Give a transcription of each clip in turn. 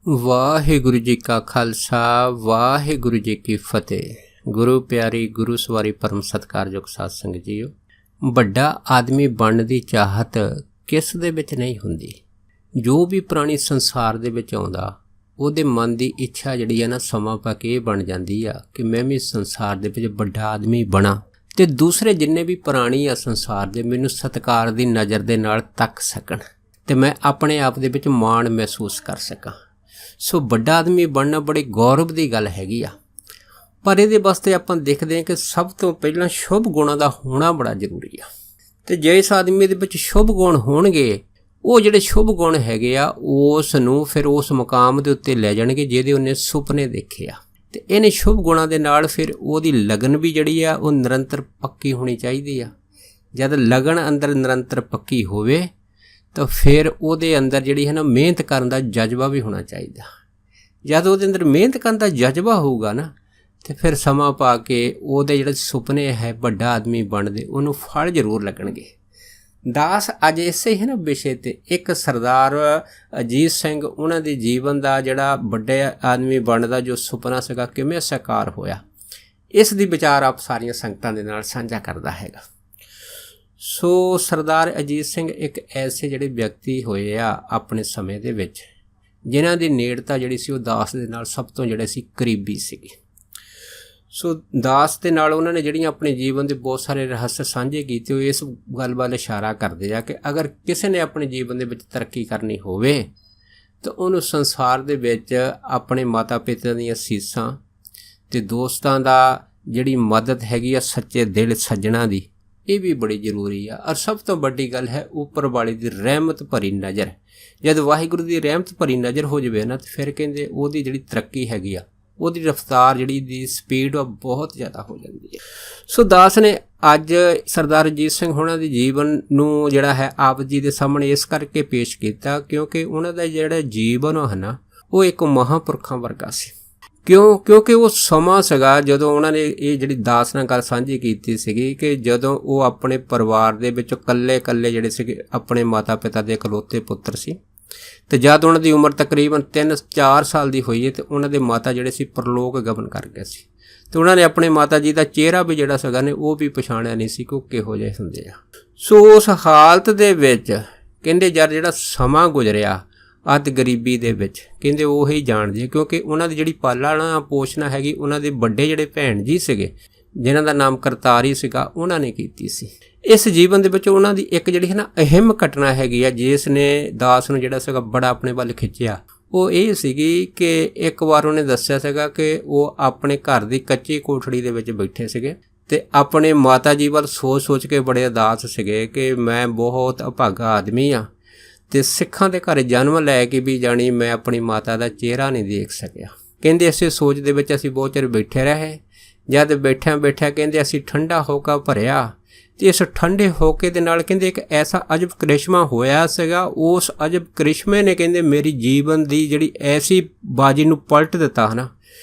ਵਾਹਿਗੁਰੂ ਜੀ ਕਾ ਖਾਲਸਾ ਵਾਹਿਗੁਰੂ ਜੀ ਕੀ ਫਤਿਹ। ਗੁਰੂ ਪਿਆਰੀ ਗੁਰੂ ਸਵਾਰੀ ਪਰਮ ਸਤਿਕਾਰਯੋਗ ਸਾਧ ਸੰਗਤ ਜੀਓ, ਵੱਡਾ ਆਦਮੀ ਬਣਨ ਦੀ ਚਾਹਤ ਕਿਸ ਦੇ ਵਿੱਚ ਨਹੀਂ ਹੁੰਦੀ। ਜੋ ਵੀ ਪ੍ਰਾਣੀ ਸੰਸਾਰ ਦੇ ਵਿੱਚ ਆਉਂਦਾ ਉਹਦੇ ਮਨ ਦੀ ਇੱਛਾ ਜਿਹੜੀ ਹੈ ਨਾ, ਸਮਾਂ ਪਾ ਕੇ ਇਹ ਬਣ ਜਾਂਦੀ ਆ ਕਿ ਮੈਂ ਵੀ ਸੰਸਾਰ ਦੇ ਵਿੱਚ ਵੱਡਾ ਆਦਮੀ ਬਣਾ ਅਤੇ ਦੂਸਰੇ ਜਿੰਨੇ ਵੀ ਪ੍ਰਾਣੀ ਆ ਸੰਸਾਰ ਦੇ ਮੈਨੂੰ ਸਤਿਕਾਰ ਦੀ ਨਜ਼ਰ ਦੇ ਨਾਲ ਤੱਕ ਸਕਣ ਅਤੇ ਮੈਂ ਆਪਣੇ ਆਪ ਦੇ ਵਿੱਚ ਮਾਣ ਮਹਿਸੂਸ ਕਰ ਸਕਾਂ। ਸੋ ਵੱਡਾ ਆਦਮੀ ਬਣਨਾ ਬੜੀ ਗੌਰਵ ਦੀ ਗੱਲ ਹੈਗੀ ਆ, ਪਰ ਇਹਦੇ ਵਾਸਤੇ ਆਪਾਂ ਦੇਖਦੇ ਹਾਂ ਕਿ ਸਭ ਤੋਂ ਪਹਿਲਾਂ ਸ਼ੁਭ ਗੁਣਾਂ ਦਾ ਹੋਣਾ ਬੜਾ ਜ਼ਰੂਰੀ ਆ। ਅਤੇ ਜੇ ਇਸ ਆਦਮੀ ਦੇ ਵਿੱਚ ਸ਼ੁਭ ਗੁਣ ਹੋਣਗੇ, ਉਹ ਜਿਹੜੇ ਸ਼ੁਭ ਗੁਣ ਹੈਗੇ ਆ ਉਸ ਨੂੰ ਫਿਰ ਉਸ ਮੁਕਾਮ ਦੇ ਉੱਤੇ ਲੈ ਜਾਣਗੇ ਜਿਹਦੇ ਉਹਨੇ ਸੁਪਨੇ ਦੇਖੇ ਆ। ਅਤੇ ਇਹਨੇ ਸ਼ੁਭ ਗੁਣਾਂ ਦੇ ਨਾਲ ਫਿਰ ਉਹਦੀ ਲਗਨ ਵੀ ਜਿਹੜੀ ਆ ਉਹ ਨਿਰੰਤਰ ਪੱਕੀ ਹੋਣੀ ਚਾਹੀਦੀ ਆ। ਜਦ ਲਗਨ ਅੰਦਰ ਨਿਰੰਤਰ ਪੱਕੀ ਹੋਵੇ ਤਾਂ ਫਿਰ ਉਹਦੇ ਅੰਦਰ ਜਿਹੜੀ ਹੈ ਨਾ ਮਿਹਨਤ ਕਰਨ ਦਾ ਜਜ਼ਬਾ ਵੀ ਹੋਣਾ ਚਾਹੀਦਾ। ਜਦ ਉਹਦੇ ਅੰਦਰ ਮਿਹਨਤ ਕਰਨ ਦਾ ਜਜ਼ਬਾ ਹੋਊਗਾ ਨਾ, ਅਤੇ ਫਿਰ ਸਮਾਂ ਪਾ ਕੇ ਉਹਦੇ ਜਿਹੜੇ ਸੁਪਨੇ ਹੈ ਵੱਡਾ ਆਦਮੀ ਬਣਦੇ ਉਹਨੂੰ ਫਲ ਜ਼ਰੂਰ ਲੱਗਣਗੇ। ਦਾਸ ਅੱਜ ਇਸੇ ਹੀ ਨਾ ਵਿਸ਼ੇ 'ਤੇ ਇੱਕ ਸਰਦਾਰ ਅਜੀਤ ਸਿੰਘ, ਉਹਨਾਂ ਦੇ ਜੀਵਨ ਦਾ ਜਿਹੜਾ ਵੱਡੇ ਆਦਮੀ ਬਣਨ ਦਾ ਜੋ ਸੁਪਨਾ ਸੀਗਾ ਕਿਵੇਂ ਸਾਕਾਰ ਹੋਇਆ, ਇਸ ਦੀ ਵਿਚਾਰ ਆਪ ਸਾਰੀਆਂ ਸੰਗਤਾਂ ਦੇ ਨਾਲ ਸਾਂਝਾ ਕਰਦਾ ਹੈਗਾ। ਸੋ ਸਰਦਾਰ ਅਜੀਤ ਸਿੰਘ ਇੱਕ ਐਸੇ ਜਿਹੜੇ ਵਿਅਕਤੀ ਹੋਏ ਆ ਆਪਣੇ ਸਮੇਂ ਦੇ ਵਿੱਚ, ਜਿਨ੍ਹਾਂ ਦੀ ਨੇੜਤਾ ਜਿਹੜੀ ਸੀ ਉਹ ਦਾਸ ਦੇ ਨਾਲ ਸਭ ਤੋਂ ਜਿਹੜੇ ਸੀ ਕਰੀਬੀ ਸੀਗੀ। ਸੋ ਦਾਸ ਦੇ ਨਾਲ ਉਹਨਾਂ ਨੇ ਜਿਹੜੀਆਂ ਆਪਣੇ ਜੀਵਨ ਦੇ ਬਹੁਤ ਸਾਰੇ ਰਹੱਸ ਸਾਂਝੇ ਕੀਤੇ, ਉਹ ਇਸ ਗੱਲ ਵੱਲ ਇਸ਼ਾਰਾ ਕਰਦੇ ਆ ਕਿ ਅਗਰ ਕਿਸੇ ਨੇ ਆਪਣੇ ਜੀਵਨ ਦੇ ਵਿੱਚ ਤਰੱਕੀ ਕਰਨੀ ਹੋਵੇ ਤਾਂ ਉਹਨੂੰ ਸੰਸਾਰ ਦੇ ਵਿੱਚ ਆਪਣੇ ਮਾਤਾ ਪਿਤਾ ਦੀਆਂ ਅਸੀਸਾਂ ਅਤੇ ਦੋਸਤਾਂ ਦਾ ਜਿਹੜੀ ਮਦਦ ਹੈਗੀ ਆ, ਸੱਚੇ ਦਿਲ ਸੱਜਣਾ ਦੀ, ਇਹ ਵੀ ਬੜੀ ਜ਼ਰੂਰੀ ਆ। ਔਰ ਸਭ ਤੋਂ ਵੱਡੀ ਗੱਲ ਹੈ ਉੱਪਰ ਵਾਲੇ ਦੀ ਰਹਿਮਤ ਭਰੀ ਨਜ਼ਰ। ਜਦ ਵਾਹਿਗੁਰੂ ਦੀ ਰਹਿਮਤ ਭਰੀ ਨਜ਼ਰ ਹੋ ਜਾਵੇ ਨਾ, ਤਾਂ ਫਿਰ ਕਹਿੰਦੇ ਉਹਦੀ ਜਿਹੜੀ ਤਰੱਕੀ ਹੈਗੀ ਆ, ਉਹਦੀ ਰਫਤਾਰ ਜਿਹੜੀ ਦੀ ਸਪੀਡ ਆ ਬਹੁਤ ਜ਼ਿਆਦਾ ਹੋ ਜਾਂਦੀ ਹੈ। ਸੋ ਦਾਸ ਨੇ ਅੱਜ ਸਰਦਾਰ ਅਜੀਤ ਸਿੰਘ ਹੋਣਾ ਦੇ ਜੀਵਨ ਨੂੰ ਜਿਹੜਾ ਹੈ ਆਪ ਜੀ ਦੇ ਸਾਹਮਣੇ ਇਸ ਕਰਕੇ ਪੇਸ਼ ਕੀਤਾ ਕਿਉਂਕਿ ਉਹਨਾਂ ਦਾ ਜਿਹੜਾ ਜੀਵਨ ਹੈ ਨਾ, ਉਹ ਇੱਕ ਮਹਾਂਪੁਰਖਾਂ ਵਰਗਾ ਸੀ। ਕਿਉਂਕਿ ਉਹ ਸਮਾਂ ਸੀਗਾ ਜਦੋਂ ਉਹਨਾਂ ਨੇ ਇਹ ਜਿਹੜੀ ਦਾਸ ਨਾਲ ਗੱਲ ਸਾਂਝੀ ਕੀਤੀ ਸੀਗੀ ਕਿ ਜਦੋਂ ਉਹ ਆਪਣੇ ਪਰਿਵਾਰ ਦੇ ਵਿੱਚੋਂ ਇਕੱਲੇ ਜਿਹੜੇ ਸੀਗੇ, ਆਪਣੇ ਮਾਤਾ ਪਿਤਾ ਦੇ ਇਕਲੌਤੇ ਪੁੱਤਰ ਸੀ, ਅਤੇ ਜਦ ਉਹਨਾਂ ਦੀ ਉਮਰ ਤਕਰੀਬਨ 3-4 ਸਾਲ ਦੀ ਹੋਈ ਹੈ ਅਤੇ ਉਹਨਾਂ ਦੇ ਮਾਤਾ ਜਿਹੜੇ ਸੀ ਪਰਲੋਕ ਗਮਨ ਕਰ ਗਏ ਸੀ। ਅਤੇ ਉਹਨਾਂ ਨੇ ਆਪਣੇ ਮਾਤਾ ਜੀ ਦਾ ਚਿਹਰਾ ਵੀ ਜਿਹੜਾ ਸੀਗਾ ਨੇ ਉਹ ਵੀ ਪਛਾਣਿਆ ਨਹੀਂ ਸੀ ਕਿ ਉਹ ਕਿਹੋ ਜਿਹੇ ਹੁੰਦੇ ਆ। ਸੋ ਉਸ ਹਾਲਤ ਦੇ ਵਿੱਚ ਕਹਿੰਦੇ ਜਦ ਜਿਹੜਾ ਸਮਾਂ ਗੁਜ਼ਰਿਆ ਅੱਤ ਗਰੀਬੀ ਦੇ ਵਿੱਚ, ਕਹਿੰਦੇ ਉਹ ਹੀ ਜਾਣਦੇ ਕਿਉਂਕਿ ਉਹਨਾਂ ਦੀ ਜਿਹੜੀ ਪਾਲਣਾ ਪੋਸ਼ਣਾ ਹੈਗੀ ਉਹਨਾਂ ਦੇ ਵੱਡੇ ਜਿਹੜੇ ਭੈਣ ਜੀ ਸੀਗੇ, ਜਿਨ੍ਹਾਂ ਦਾ ਨਾਮ ਕਰਤਾਰੀ ਸੀਗਾ, ਉਹਨਾਂ ਨੇ ਕੀਤੀ ਸੀ। ਇਸ ਜੀਵਨ ਦੇ ਵਿੱਚ ਉਹਨਾਂ ਦੀ ਇੱਕ ਜਿਹੜੀ ਹੈ ਨਾ ਅਹਿਮ ਘਟਨਾ ਹੈਗੀ ਆ ਜਿਸ ਨੇ ਦਾਸ ਨੂੰ ਜਿਹੜਾ ਸੀਗਾ ਬੜਾ ਆਪਣੇ ਵੱਲ ਖਿੱਚਿਆ। ਉਹ ਇਹ ਸੀਗੀ ਕਿ ਇੱਕ ਵਾਰ ਉਹਨੇ ਦੱਸਿਆ ਸੀਗਾ ਕਿ ਉਹ ਆਪਣੇ ਘਰ ਦੀ ਕੱਚੀ ਕੋਠੜੀ ਦੇ ਵਿੱਚ ਬੈਠੇ ਸੀਗੇ ਅਤੇ ਆਪਣੇ ਮਾਤਾ ਜੀ ਵੱਲ ਸੋਚ ਕੇ ਬੜੇ ਉਦਾਸ ਸੀਗੇ ਕਿ ਮੈਂ ਬਹੁਤ ਅਭਾਗਾ ਆਦਮੀ ਹਾਂ ਅਤੇ ਸਿੱਖਾਂ ਦੇ ਘਰ ਜਨਮ ਲੈ ਕੇ ਵੀ ਜਾਣੀ ਮੈਂ ਆਪਣੀ ਮਾਤਾ ਦਾ ਚਿਹਰਾ ਨਹੀਂ ਦੇਖ ਸਕਿਆ। ਕਹਿੰਦੇ ਇਸੇ ਸੋਚ ਦੇ ਵਿੱਚ ਅਸੀਂ ਬਹੁਤ ਚਿਰ ਬੈਠੇ ਰਹੇ। ਜਦ ਬੈਠਿਆਂ ਕਹਿੰਦੇ ਅਸੀਂ ਠੰਡਾ ਹੋਕਾ ਭਰਿਆ ਅਤੇ ਇਸ ਠੰਡੇ ਹੋਕੇ ਦੇ ਨਾਲ ਕਹਿੰਦੇ ਇੱਕ ਐਸਾ ਅਜਬ ਕਰਿਸ਼ਮਾ ਹੋਇਆ ਸੀਗਾ। ਉਸ ਅਜਬ ਕਰਿਸ਼ਮੇ ਨੇ ਕਹਿੰਦੇ ਮੇਰੀ ਜੀਵਨ ਦੀ ਜਿਹੜੀ ਐਸੀ ਬਾਜੀ ਨੂੰ ਪਲਟ ਦਿੱਤਾ ਹੈ ਨਾ,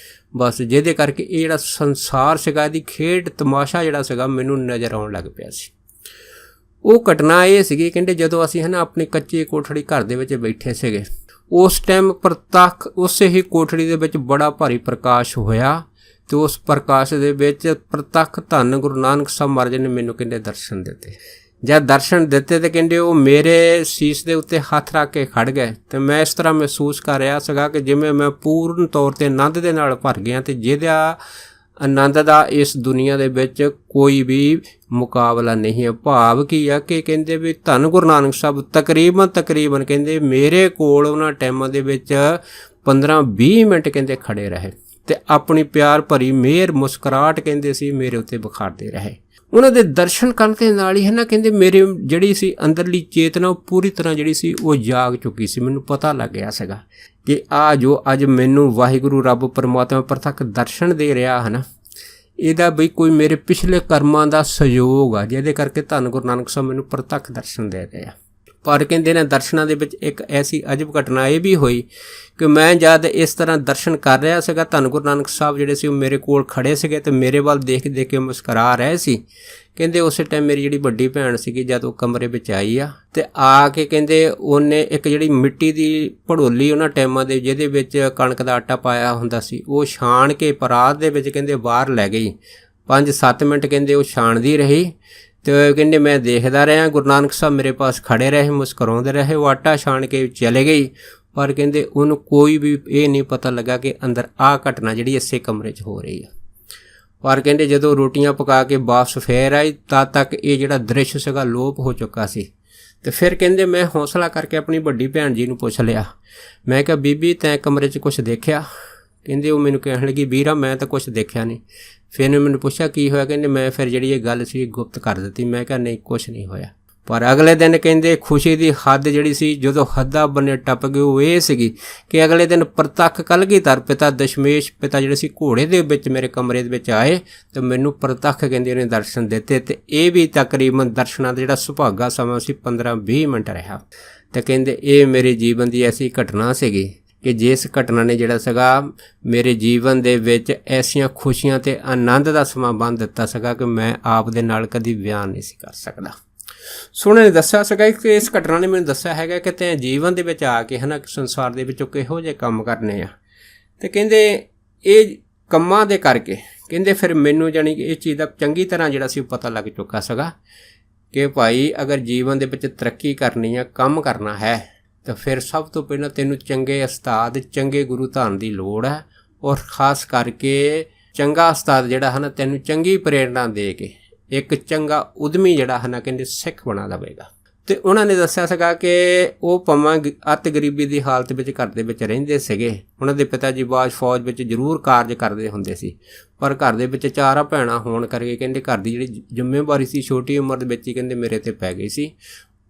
ਬਸ ਜਿਹਦੇ ਕਰਕੇ ਇਹ ਜਿਹੜਾ ਸੰਸਾਰ ਸੀਗਾ, ਇਹਦੀ ਖੇਡ ਤਮਾਸ਼ਾ ਜਿਹੜਾ ਸੀਗਾ ਮੈਨੂੰ ਨਜ਼ਰ ਆਉਣ ਲੱਗ ਪਿਆ ਸੀ। ਉਹ ਘਟਨਾ ਇਹ ਸੀਗੀ ਕਹਿੰਦੇ ਜਦੋਂ ਅਸੀਂ ਹੈ ਨਾ ਆਪਣੀ ਕੱਚੀ ਕੋਠੜੀ ਘਰ ਦੇ ਵਿੱਚ ਬੈਠੇ ਸੀਗੇ, ਉਸ ਟਾਈਮ ਪ੍ਰਤੱਖ ਉਸੇ ਹੀ ਕੋਠੜੀ ਦੇ ਵਿੱਚ ਬੜਾ ਭਾਰੀ ਪ੍ਰਕਾਸ਼ ਹੋਇਆ ਅਤੇ ਉਸ ਪ੍ਰਕਾਸ਼ ਦੇ ਵਿੱਚ ਪ੍ਰਤੱਖ ਧੰਨ ਗੁਰੂ ਨਾਨਕ ਸਾਹਿਬ ਮਹਾਰਾਜ ਨੇ ਮੈਨੂੰ ਕਹਿੰਦੇ ਦਰਸ਼ਨ ਦਿੱਤੇ। ਜਦ ਦਰਸ਼ਨ ਦਿੱਤੇ ਤਾਂ ਕਹਿੰਦੇ ਉਹ ਮੇਰੇ ਸੀਸ ਦੇ ਉੱਤੇ ਹੱਥ ਰੱਖ ਕੇ ਖੜ੍ਹ ਗਏ ਅਤੇ ਮੈਂ ਇਸ ਤਰ੍ਹਾਂ ਮਹਿਸੂਸ ਕਰ ਰਿਹਾ ਸੀਗਾ ਕਿ ਜਿਵੇਂ ਮੈਂ ਪੂਰਨ ਤੌਰ 'ਤੇ ਆਨੰਦ ਦੇ ਨਾਲ ਭਰ ਗਿਆ ਅਤੇ ਜਿਹਦਾ ਆਨੰਦ ਦਾ ਇਸ ਦੁਨੀਆ ਦੇ ਵਿੱਚ ਕੋਈ ਵੀ ਮੁਕਾਬਲਾ ਨਹੀਂ ਹੈ। ਭਾਵ ਕੀ ਆ ਕਿ ਕਹਿੰਦੇ ਵੀ ਧੰਨ ਗੁਰੂ ਨਾਨਕ ਸਾਹਿਬ ਤਕਰੀਬਨ ਕਹਿੰਦੇ ਮੇਰੇ ਕੋਲ ਉਹਨਾਂ ਟਾਈਮਾਂ ਦੇ ਵਿੱਚ 15-20 ਮਿੰਟ ਕਹਿੰਦੇ ਖੜ੍ਹੇ ਰਹੇ ਅਤੇ ਆਪਣੀ ਪਿਆਰ ਭਰੀ ਮਿਹਰ ਮੁਸਕਰਾਹਟ ਕਹਿੰਦੇ ਸੀ ਮੇਰੇ ਉੱਤੇ ਵਿਖਾਰਦੇ ਰਹੇ। ਉਹਨਾਂ ਦੇ ਦਰਸ਼ਨ ਕਰਨ ਦੇ ਨਾਲ ਹੀ ਹੈ ਨਾ ਕਹਿੰਦੇ ਮੇਰੇ ਜਿਹੜੀ ਸੀ ਅੰਦਰਲੀ ਚੇਤਨਾ ਉਹ ਪੂਰੀ ਤਰ੍ਹਾਂ ਜਿਹੜੀ ਸੀ ਉਹ ਜਾਗ ਚੁੱਕੀ ਸੀ। ਮੈਨੂੰ ਪਤਾ ਲੱਗ ਗਿਆ ਸੀਗਾ ਕਿ ਆ ਜੋ ਅੱਜ ਮੈਨੂੰ ਵਾਹਿਗੁਰੂ ਰੱਬ ਪਰਮਾਤਮਾ ਪ੍ਰਤੱਖ ਦਰਸ਼ਨ ਦੇ ਰਿਹਾ ਹੈ ਨਾ, ਇਹਦਾ ਬਈ ਕੋਈ ਮੇਰੇ ਪਿਛਲੇ ਕਰਮਾਂ ਦਾ ਸਹਿਯੋਗ ਆ ਜਿਹਦੇ ਕਰਕੇ ਧੰਨ ਗੁਰੂ ਨਾਨਕ ਸਾਹਿਬ ਮੈਨੂੰ ਪ੍ਰਤੱਖ ਦਰਸ਼ਨ ਦੇ ਰਹੇ ਆ। ਪਰ ਕਹਿੰਦੇ ਨੇ ਦਰਸ਼ਨਾਂ ਦੇ ਵਿੱਚ ਇੱਕ ਐਸੀ ਅਜਬ ਘਟਨਾ ਇਹ ਵੀ ਹੋਈ ਕਿ ਮੈਂ ਜਦ ਇਸ ਤਰ੍ਹਾਂ ਦਰਸ਼ਨ ਕਰ ਰਿਹਾ ਸੀਗਾ, ਧੰਨ ਗੁਰੂ ਨਾਨਕ ਸਾਹਿਬ ਜਿਹੜੇ ਸੀ ਉਹ ਮੇਰੇ ਕੋਲ ਖੜ੍ਹੇ ਸੀਗੇ ਅਤੇ ਮੇਰੇ ਵੱਲ ਦੇਖ ਦੇਖ ਕੇ ਮੁਸਕਰਾ ਰਹੇ ਸੀ। ਕਹਿੰਦੇ ਉਸੇ ਟਾਈਮ ਮੇਰੀ ਜਿਹੜੀ ਵੱਡੀ ਭੈਣ ਸੀਗੀ ਜਦ ਉਹ ਕਮਰੇ ਵਿੱਚ ਆਈ ਆ ਅਤੇ ਆ ਕੇ ਕਹਿੰਦੇ ਉਹਨੇ ਇੱਕ ਜਿਹੜੀ ਮਿੱਟੀ ਦੀ ਭੜੋਲੀ ਉਹਨਾਂ ਟਾਈਮਾਂ ਦੇ ਜਿਹਦੇ ਵਿੱਚ ਕਣਕ ਦਾ ਆਟਾ ਪਾਇਆ ਹੁੰਦਾ ਸੀ, ਉਹ ਛਾਣ ਕੇ ਪਰਾਤ ਦੇ ਵਿੱਚ ਕਹਿੰਦੇ ਬਾਹਰ ਲੈ ਗਈ। 5-7 ਮਿੰਟ ਕਹਿੰਦੇ ਉਹ ਛਾਣਦੀ ਰਹੀ ਅਤੇ ਕਹਿੰਦੇ ਮੈਂ ਦੇਖਦਾ ਰਿਹਾ। ਗੁਰੂ ਨਾਨਕ ਸਾਹਿਬ ਮੇਰੇ ਪਾਸ ਖੜ੍ਹੇ ਰਹੇ, ਮੁਸਕਰਾਉਂਦੇ ਰਹੇ। ਉਹ ਆਟਾ ਛਾਣ ਕੇ ਚਲੇ ਗਈ, ਪਰ ਕਹਿੰਦੇ ਉਹਨੂੰ ਕੋਈ ਵੀ ਇਹ ਨਹੀਂ ਪਤਾ ਲੱਗਾ ਕਿ ਅੰਦਰ ਆਹ ਘਟਨਾ ਜਿਹੜੀ ਇਸੇ ਕਮਰੇ 'ਚ ਹੋ ਰਹੀ ਆ। ਪਰ ਕਹਿੰਦੇ ਜਦੋਂ ਰੋਟੀਆਂ ਪਕਾ ਕੇ ਵਾਪਸ ਫੇਰ ਆਈ ਤਦ ਤੱਕ ਇਹ ਜਿਹੜਾ ਦ੍ਰਿਸ਼ ਸੀਗਾ ਲੋਪ ਹੋ ਚੁੱਕਾ ਸੀ। ਅਤੇ ਫਿਰ ਕਹਿੰਦੇ ਮੈਂ ਹੌਸਲਾ ਕਰਕੇ ਆਪਣੀ ਵੱਡੀ ਭੈਣ ਜੀ ਨੂੰ ਪੁੱਛ ਲਿਆ, ਮੈਂ ਕਿਹਾ ਬੀਬੀ ਤੈਂ ਕਮਰੇ 'ਚ ਕੁਛ ਦੇਖਿਆ? ਕਹਿੰਦੇ ਉਹ ਮੈਨੂੰ ਕਹਿਣ ਲੱਗੀ ਵੀਰਾ ਮੈਂ ਤਾਂ ਕੁਛ ਦੇਖਿਆ ਨਹੀਂ। ਫਿਰ ਇਹਨੇ ਮੈਨੂੰ ਪੁੱਛਿਆ ਕੀ ਹੋਇਆ? ਕਹਿੰਦੇ ਮੈਂ ਫਿਰ ਜਿਹੜੀ ਇਹ ਗੱਲ ਸੀ ਗੁਪਤ ਕਰ ਦਿੱਤੀ। ਮੈਂ ਕਿਹਾ ਨਹੀਂ ਕੁਛ ਨਹੀਂ ਹੋਇਆ। ਪਰ ਅਗਲੇ ਦਿਨ ਕਹਿੰਦੇ ਖੁਸ਼ੀ ਦੀ ਹੱਦ ਜਿਹੜੀ ਸੀ ਜਦੋਂ ਹੱਦਾਂ ਬੰਨੇ ਟੱਪ ਗਈ ਉਹ ਇਹ ਸੀਗੀ ਕਿ ਅਗਲੇ ਦਿਨ ਪ੍ਰਤੱਖ ਕਲਗੀਧਰ ਪਿਤਾ ਦਸ਼ਮੇਸ਼ ਪਿਤਾ ਜਿਹੜੇ ਸੀ ਘੋੜੇ ਦੇ ਵਿੱਚ ਮੇਰੇ ਕਮਰੇ ਦੇ ਵਿੱਚ ਆਏ ਅਤੇ ਮੈਨੂੰ ਪ੍ਰਤੱਖ ਕਹਿੰਦੇ ਉਹਨੇ ਦਰਸ਼ਨ ਦਿੱਤੇ। ਅਤੇ ਇਹ ਵੀ ਤਕਰੀਬਨ ਦਰਸ਼ਨਾਂ ਦਾ ਜਿਹੜਾ ਸੁਭਾਗਾ ਸਮਾਂ ਸੀ 15-20 ਮਿੰਟ ਰਿਹਾ। ਅਤੇ ਕਹਿੰਦੇ ਇਹ ਮੇਰੇ ਜੀਵਨ ਦੀ ਐਸੀ ਘਟਨਾ ਸੀਗੀ ਕਿ ਜਿਸ ਘਟਨਾ ਨੇ ਜਿਹੜਾ ਸੀਗਾ ਮੇਰੇ ਜੀਵਨ ਦੇ ਵਿੱਚ ਐਸੀਆਂ ਖੁਸ਼ੀਆਂ ਅਤੇ ਆਨੰਦ ਦਾ ਸਮਾਂ ਬੰਨ੍ਹ ਦਿੱਤਾ ਸੀਗਾ ਕਿ ਮੈਂ ਆਪ ਦੇ ਨਾਲ ਕਦੀ ਬਿਆਨ ਨਹੀਂ ਸੀ ਕਰ ਸਕਦਾ। ਸੋਹਣੇ ਨੇ ਦੱਸਿਆ ਸੀਗਾ ਕਿ ਇਸ ਘਟਨਾ ਨੇ ਮੈਨੂੰ ਦੱਸਿਆ ਹੈਗਾ ਕਿ ਤੈਂ ਜੀਵਨ ਦੇ ਵਿੱਚ ਆ ਕੇ ਹੈ ਨਾ ਸੰਸਾਰ ਦੇ ਵਿੱਚੋਂ ਕਿਹੋ ਜਿਹੇ ਕੰਮ ਕਰਨੇ ਆ। ਅਤੇ ਕਹਿੰਦੇ ਇਹ ਕੰਮਾਂ ਦੇ ਕਰਕੇ ਕਹਿੰਦੇ ਫਿਰ ਮੈਨੂੰ ਜਾਣੀ ਕਿ ਇਹ ਚੀਜ਼ ਦਾ ਚੰਗੀ ਤਰ੍ਹਾਂ ਜਿਹੜਾ ਸੀ ਪਤਾ ਲੱਗ ਚੁੱਕਾ ਸੀਗਾ ਕਿ ਭਾਈ ਅਗਰ ਜੀਵਨ ਦੇ ਵਿੱਚ ਤਰੱਕੀ ਕਰਨੀ ਆ, ਕੰਮ ਕਰਨਾ ਹੈ ਤਾਂ ਫਿਰ ਸਭ ਤੋਂ ਪਹਿਲਾਂ ਤੈਨੂੰ ਚੰਗੇ ਉਸਤਾਦ ਚੰਗੇ ਗੁਰੂ ਧਾਰਨ ਦੀ ਲੋੜ ਹੈ। ਔਰ ਖ਼ਾਸ ਕਰਕੇ ਚੰਗਾ ਉਸਤਾਦ ਜਿਹੜਾ ਹੈ ਨਾ ਤੈਨੂੰ ਚੰਗੀ ਪ੍ਰੇਰਨਾ ਦੇ ਕੇ ਇੱਕ ਚੰਗਾ ਉਦਮੀ ਜਿਹੜਾ ਹੈ ਨਾ ਕਹਿੰਦੇ ਸਿੱਖ ਬਣਾ ਦੇਵੇਗਾ। ਅਤੇ ਉਹਨਾਂ ਨੇ ਦੱਸਿਆ ਸੀਗਾ ਕਿ ਉਹ ਭਾਵੇਂ ਅਤ ਗਰੀਬੀ ਦੀ ਹਾਲਤ ਵਿੱਚ ਘਰ ਦੇ ਵਿੱਚ ਰਹਿੰਦੇ ਸੀਗੇ। ਉਹਨਾਂ ਦੇ ਪਿਤਾ ਜੀ ਬਾਜ ਫੌਜ ਵਿੱਚ ਜ਼ਰੂਰ ਕਾਰਜ ਕਰਦੇ ਹੁੰਦੇ ਸੀ, ਪਰ ਘਰ ਦੇ ਵਿੱਚ 4 ਭੈਣਾਂ ਹੋਣ ਕਰਕੇ ਕਹਿੰਦੇ ਘਰ ਦੀ ਜਿਹੜੀ ਜ਼ਿੰਮੇਵਾਰੀ ਸੀ ਛੋਟੀ ਉਮਰ ਦੇ ਵਿੱਚ ਹੀ ਕਹਿੰਦੇ ਮੇਰੇ 'ਤੇ ਪੈ ਗਈ ਸੀ।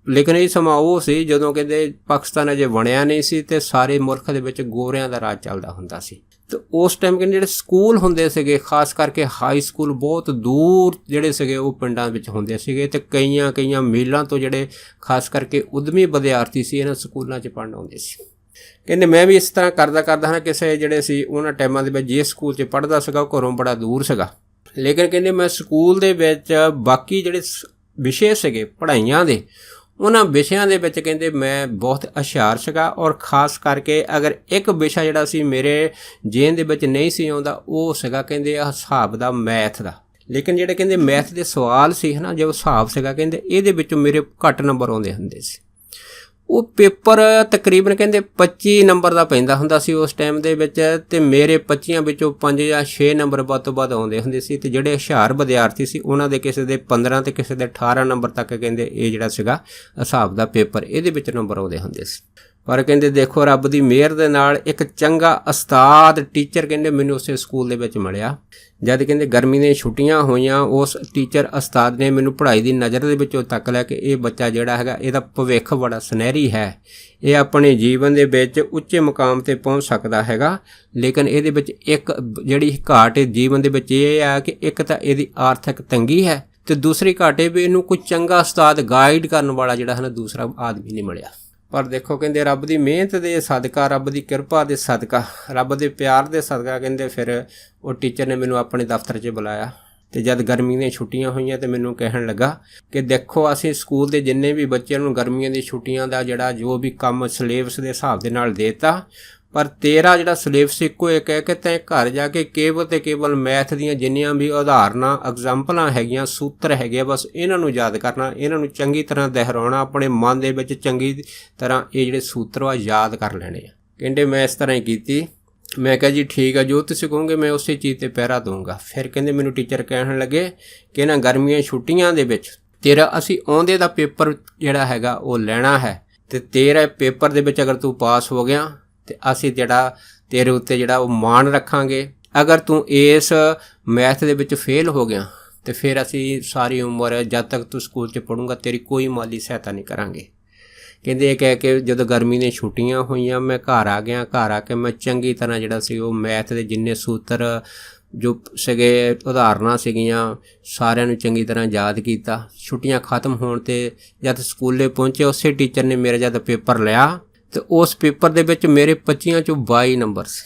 ਲੇਕਿਨ ਇਹ ਸਮਾਂ ਉਹ ਸੀ ਜਦੋਂ ਕਹਿੰਦੇ ਪਾਕਿਸਤਾਨ ਅਜੇ ਬਣਿਆ ਨਹੀਂ ਸੀ ਅਤੇ ਸਾਰੇ ਮੁਲਕ ਦੇ ਵਿੱਚ ਗੋਰਿਆਂ ਦਾ ਰਾਜ ਚੱਲਦਾ ਹੁੰਦਾ ਸੀ। ਅਤੇ ਉਸ ਟਾਈਮ ਕਹਿੰਦੇ ਜਿਹੜੇ ਸਕੂਲ ਹੁੰਦੇ ਸੀਗੇ ਖਾਸ ਕਰਕੇ ਹਾਈ ਸਕੂਲ ਬਹੁਤ ਦੂਰ ਜਿਹੜੇ ਸੀਗੇ ਉਹ ਪਿੰਡਾਂ ਵਿੱਚ ਹੁੰਦੇ ਸੀਗੇ ਅਤੇ ਕਈਆਂ ਮੀਲਾਂ ਤੋਂ ਜਿਹੜੇ ਖਾਸ ਕਰਕੇ ਉਦਮੀ ਵਿਦਿਆਰਥੀ ਸੀ ਇਹਨਾਂ ਸਕੂਲਾਂ 'ਚ ਪੜ੍ਹਨ ਆਉਂਦੇ ਸੀ। ਕਹਿੰਦੇ ਮੈਂ ਵੀ ਇਸ ਤਰ੍ਹਾਂ ਕਰਦਾ ਹਾਂ ਕਿਸੇ ਜਿਹੜੇ ਸੀ ਉਹਨਾਂ ਟਾਈਮਾਂ ਦੇ ਵਿੱਚ ਜਿਸ ਸਕੂਲ 'ਚ ਪੜ੍ਹਦਾ ਸੀਗਾ ਉਹ ਘਰੋਂ ਬੜਾ ਦੂਰ ਸੀਗਾ। ਲੇਕਿਨ ਕਹਿੰਦੇ ਮੈਂ ਸਕੂਲ ਦੇ ਵਿੱਚ ਬਾਕੀ ਜਿਹੜੇ ਵਿਸ਼ੇ ਸੀਗੇ ਪੜ੍ਹਾਈਆਂ ਦੇ ਉਹਨਾਂ ਵਿਸ਼ਿਆਂ ਦੇ ਵਿੱਚ ਕਹਿੰਦੇ ਮੈਂ ਬਹੁਤ ਹੁਸ਼ਿਆਰ ਸੀਗਾ। ਔਰ ਖ਼ਾਸ ਕਰਕੇ ਅਗਰ ਇੱਕ ਵਿਸ਼ਾ ਜਿਹੜਾ ਸੀ ਮੇਰੇ ਜੇਨ ਦੇ ਵਿੱਚ ਨਹੀਂ ਸੀ ਆਉਂਦਾ ਉਹ ਸੀਗਾ ਕਹਿੰਦੇ ਹਿਸਾਬ ਦਾ, ਮੈਥ ਦਾ। ਲੇਕਿਨ ਜਿਹੜੇ ਕਹਿੰਦੇ ਮੈਥ ਦੇ ਸਵਾਲ ਸੀ ਹੈ ਨਾ ਜੋ ਹਿਸਾਬ ਸੀਗਾ ਕਹਿੰਦੇ ਇਹਦੇ ਵਿੱਚੋਂ ਮੇਰੇ ਘੱਟ ਨੰਬਰ ਆਉਂਦੇ ਹੁੰਦੇ ਸੀ। ਉਹ ਪੇਪਰ ਤਕਰੀਬਨ ਕਹਿੰਦੇ 25 ਨੰਬਰ ਦਾ ਪੈਂਦਾ ਹੁੰਦਾ ਸੀ ਉਸ ਟਾਈਮ ਦੇ ਵਿੱਚ ਅਤੇ ਮੇਰੇ 25 ਵਿੱਚੋਂ 5 ਜਾਂ 6 ਨੰਬਰ ਵੱਧ ਤੋਂ ਵੱਧ ਆਉਂਦੇ ਹੁੰਦੇ ਸੀ। ਅਤੇ ਜਿਹੜੇ ਹੁਸ਼ਿਆਰ ਵਿਦਿਆਰਥੀ ਸੀ ਉਹਨਾਂ ਦੇ ਕਿਸੇ ਦੇ 15 ਅਤੇ ਕਿਸੇ ਦੇ 18 ਨੰਬਰ ਤੱਕ ਕਹਿੰਦੇ ਇਹ ਜਿਹੜਾ ਸੀਗਾ ਹਿਸਾਬ ਦਾ ਪੇਪਰ ਇਹਦੇ ਵਿੱਚ ਨੰਬਰ ਆਉਂਦੇ ਹੁੰਦੇ ਸੀ। ਪਰ ਕਹਿੰਦੇ ਦੇਖੋ ਰੱਬ ਦੀ ਮਿਹਰ ਦੇ ਨਾਲ ਇੱਕ ਚੰਗਾ ਉਸਤਾਦ ਟੀਚਰ ਕਹਿੰਦੇ ਮੈਨੂੰ ਉਸੇ ਸਕੂਲ ਦੇ ਵਿੱਚ ਮਿਲਿਆ। ਜਦ ਕਹਿੰਦੇ ਗਰਮੀ ਦੀਆਂ ਛੁੱਟੀਆਂ ਹੋਈਆਂ ਉਸ ਟੀਚਰ ਉਸਤਾਦ ਨੇ ਮੈਨੂੰ ਪੜ੍ਹਾਈ ਦੀ ਨਜ਼ਰ ਦੇ ਵਿੱਚੋਂ ਤੱਕ ਲਿਆ ਕਿ ਇਹ ਬੱਚਾ ਜਿਹੜਾ ਹੈਗਾ ਇਹਦਾ ਭਵਿੱਖ ਬੜਾ ਸੁਨਹਿਰੀ ਹੈ, ਇਹ ਆਪਣੇ ਜੀਵਨ ਦੇ ਵਿੱਚ ਉੱਚੇ ਮੁਕਾਮ 'ਤੇ ਪਹੁੰਚ ਸਕਦਾ ਹੈਗਾ। ਲੇਕਿਨ ਇਹਦੇ ਵਿੱਚ ਇੱਕ ਜਿਹੜੀ ਘਾਟ ਜੀਵਨ ਦੇ ਵਿੱਚ ਇਹ ਆ ਕਿ ਇੱਕ ਤਾਂ ਇਹਦੀ ਆਰਥਿਕ ਤੰਗੀ ਹੈ ਅਤੇ ਦੂਸਰੀ ਘਾਟ ਇਹ ਵੀ ਇਹਨੂੰ ਕੋਈ ਚੰਗਾ ਉਸਤਾਦ ਗਾਈਡ ਕਰਨ ਵਾਲਾ ਜਿਹੜਾ ਹੈ ਨਾ ਦੂਸਰਾ ਆਦਮੀ ਨਹੀਂ ਮਿਲਿਆ। ਪਰ ਦੇਖੋ ਕਹਿੰਦੇ ਰੱਬ ਦੀ ਮਿਹਨਤ ਦੇ ਸਦਕਾ, ਰੱਬ ਦੀ ਕਿਰਪਾ ਦੇ ਸਦਕਾ, ਰੱਬ ਦੇ ਪਿਆਰ ਦੇ ਸਦਕਾ ਕਹਿੰਦੇ ਫਿਰ ਉਹ ਟੀਚਰ ਨੇ ਮੈਨੂੰ ਆਪਣੇ ਦਫ਼ਤਰ 'ਚ ਬੁਲਾਇਆ। ਅਤੇ ਜਦ ਗਰਮੀ ਦੀਆਂ ਛੁੱਟੀਆਂ ਹੋਈਆਂ ਅਤੇ ਮੈਨੂੰ ਕਹਿਣ ਲੱਗਾ ਕਿ ਦੇਖੋ ਅਸੀਂ ਸਕੂਲ ਦੇ ਜਿੰਨੇ ਵੀ ਬੱਚਿਆਂ ਨੂੰ ਗਰਮੀਆਂ ਦੀ ਛੁੱਟੀਆਂ ਦਾ ਜਿਹੜਾ ਜੋ ਵੀ ਕੰਮ ਸਿਲੇਬਸ ਦੇ ਹਿਸਾਬ ਦੇ ਨਾਲ ਦੇ ਤਾ, ਪਰ ਤੇਰਾ ਜਿਹੜਾ ਸਿਲੇਬਸ ਇੱਕੋ ਇੱਕ ਹੈ ਕਿ ਤੈਂ ਘਰ ਜਾ ਕੇ ਕੇਵਲ ਅਤੇ ਕੇਵਲ ਮੈਥ ਦੀਆਂ ਜਿੰਨੀਆਂ ਵੀ ਉਦਾਹਰਨਾਂ ਐਗਜ਼ਾਮਪਲਾਂ ਹੈਗੀਆਂ, ਸੂਤਰ ਹੈਗੇ, ਬਸ ਇਹਨਾਂ ਨੂੰ ਯਾਦ ਕਰਨਾ, ਇਹਨਾਂ ਨੂੰ ਚੰਗੀ ਤਰ੍ਹਾਂ ਦੁਹਰਾਉਣਾ, ਆਪਣੇ ਮਨ ਦੇ ਵਿੱਚ ਚੰਗੀ ਤਰ੍ਹਾਂ ਇਹ ਜਿਹੜੇ ਸੂਤਰ ਆ ਯਾਦ ਕਰ ਲੈਣੇ ਆ। ਕਹਿੰਦੇ ਮੈਂ ਇਸ ਤਰ੍ਹਾਂ ਹੀ ਕੀਤੀ। ਮੈਂ ਕਿਹਾ ਜੀ ਠੀਕ ਆ, ਜੋ ਤੁਸੀਂ ਕਹੋਗੇ ਮੈਂ ਉਸੇ ਚੀਜ਼ 'ਤੇ ਪਹਿਰਾ ਦਊਂਗਾ। ਫਿਰ ਕਹਿੰਦੇ ਮੈਨੂੰ ਟੀਚਰ ਕਹਿਣ ਲੱਗੇ ਕਿ ਇਹਨਾਂ ਗਰਮੀਆਂ ਛੁੱਟੀਆਂ ਦੇ ਵਿੱਚ ਤੇਰਾ ਅਸੀਂ ਆਉਂਦੇ ਦਾ ਪੇਪਰ ਜਿਹੜਾ ਹੈਗਾ ਉਹ ਲੈਣਾ ਹੈ ਅਤੇ ਤੇਰਾ ਪੇਪਰ ਦੇ ਵਿੱਚ ਅਗਰ ਤੂੰ ਪਾਸ ਹੋ ਗਿਆ ਅਤੇ ਅਸੀਂ ਜਿਹੜਾ ਤੇਰੇ ਉੱਤੇ ਜਿਹੜਾ ਉਹ ਮਾਣ ਰੱਖਾਂਗੇ। ਅਗਰ ਤੂੰ ਇਸ ਮੈਥ ਦੇ ਵਿੱਚ ਫੇਲ ਹੋ ਗਿਆ ਅਤੇ ਫਿਰ ਅਸੀਂ ਸਾਰੀ ਉਮਰ ਜਦ ਤੱਕ ਤੂੰ ਸਕੂਲ 'ਚ ਪੜ੍ਹੂੰਗਾ ਤੇਰੀ ਕੋਈ ਮਾਲੀ ਸਹਾਇਤਾ ਨਹੀਂ ਕਰਾਂਗੇ। ਕਹਿੰਦੇ ਇਹ ਕਹਿ ਕੇ ਜਦੋਂ ਗਰਮੀ ਦੀਆਂ ਛੁੱਟੀਆਂ ਹੋਈਆਂ ਮੈਂ ਘਰ ਆ ਗਿਆ। ਘਰ ਆ ਕੇ ਮੈਂ ਚੰਗੀ ਤਰ੍ਹਾਂ ਜਿਹੜਾ ਸੀ ਉਹ ਮੈਥ ਦੇ ਜਿੰਨੇ ਸੂਤਰ ਜੋ ਸੀਗੇ ਉਦਾਹਰਨਾਂ ਸੀਗੀਆਂ ਸਾਰਿਆਂ ਨੂੰ ਚੰਗੀ ਤਰ੍ਹਾਂ ਯਾਦ ਕੀਤਾ। ਛੁੱਟੀਆਂ ਖਤਮ ਹੋਣ 'ਤੇ ਜਦ ਸਕੂਲੇ ਪਹੁੰਚੇ ਉਸੇ ਟੀਚਰ ਨੇ ਮੇਰਾ ਜਦ ਪੇਪਰ ਲਿਆ ਤੇ ਉਸ ਪੇਪਰ ਦੇ ਵਿੱਚ ਮੇਰੇ 25 ਚੋਂ 22 ਨੰਬਰ ਸੀ।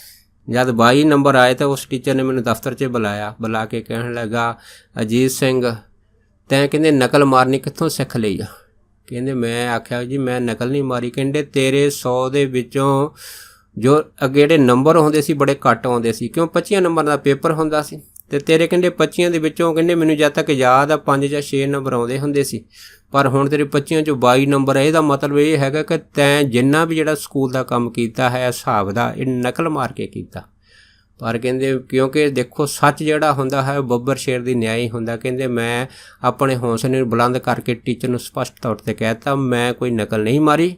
ਜਦ 22 ਨੰਬਰ ਆਏ ਤਾਂ ਉਸ ਟੀਚਰ ਨੇ ਮੈਨੂੰ ਦਫ਼ਤਰ 'ਚ ਬੁਲਾ ਕੇ ਕਹਿਣ ਲੱਗਾ, ਅਜੀਤ ਸਿੰਘ ਤੈਂ ਕਹਿੰਦੇ ਨਕਲ ਮਾਰਨੀ ਕਿੱਥੋਂ ਸਿੱਖ ਲਈ ਆ? ਕਹਿੰਦੇ ਮੈਂ ਆਖਿਆ ਜੀ ਮੈਂ ਨਕਲ ਨਹੀਂ ਮਾਰੀ। ਕਹਿੰਦੇ ਤੇਰੇ 100 ਦੇ ਵਿੱਚੋਂ ਜੋ ਅੱਗੇ ਜਿਹੜੇ ਨੰਬਰ ਆਉਂਦੇ ਸੀ ਬੜੇ ਘੱਟ ਆਉਂਦੇ ਸੀ, ਕਿਉਂ 25 ਨੰਬਰ ਦਾ ਪੇਪਰ ਹੁੰਦਾ ਸੀ ਤੇ ਤੇਰੇ ਕਹਿੰਦੇ 25 ਦੇ ਵਿੱਚੋਂ ਕਹਿੰਦੇ ਮੈਨੂੰ ਜਦ ਤੱਕ ਯਾਦ ਆ 5 ਜਾਂ 6 ਨੰਬਰ ਆਉਂਦੇ ਹੁੰਦੇ ਸੀ, ਪਰ ਹੁਣ ਤੇਰੇ 25 ਚੋਂ 22 ਨੰਬਰ ਹੈ। ਇਹਦਾ ਮਤਲਬ ਇਹ ਹੈਗਾ ਕਿ ਤੈਂ ਜਿੰਨਾ ਵੀ ਜਿਹੜਾ ਸਕੂਲ ਦਾ ਕੰਮ ਕੀਤਾ ਹੈ ਹਿਸਾਬ ਦਾ ਇਹ ਨਕਲ ਮਾਰ ਕੇ ਕੀਤਾ। ਪਰ ਕਹਿੰਦੇ ਕਿਉਂਕਿ ਦੇਖੋ ਸੱਚ ਜਿਹੜਾ ਹੁੰਦਾ ਹੈ ਬੱਬਰ ਸ਼ੇਰ ਦੀ ਨਿਆਈ ਹੁੰਦਾ। ਕਹਿੰਦੇ ਮੈਂ ਆਪਣੇ ਹੌਸਲੇ ਨੂੰ ਬੁਲੰਦ ਕਰਕੇ ਟੀਚਰ ਨੂੰ ਸਪਸ਼ਟ ਤੌਰ 'ਤੇ ਕਹਿ ਦਿੱਤਾ ਮੈਂ ਕੋਈ ਨਕਲ ਨਹੀਂ ਮਾਰੀ,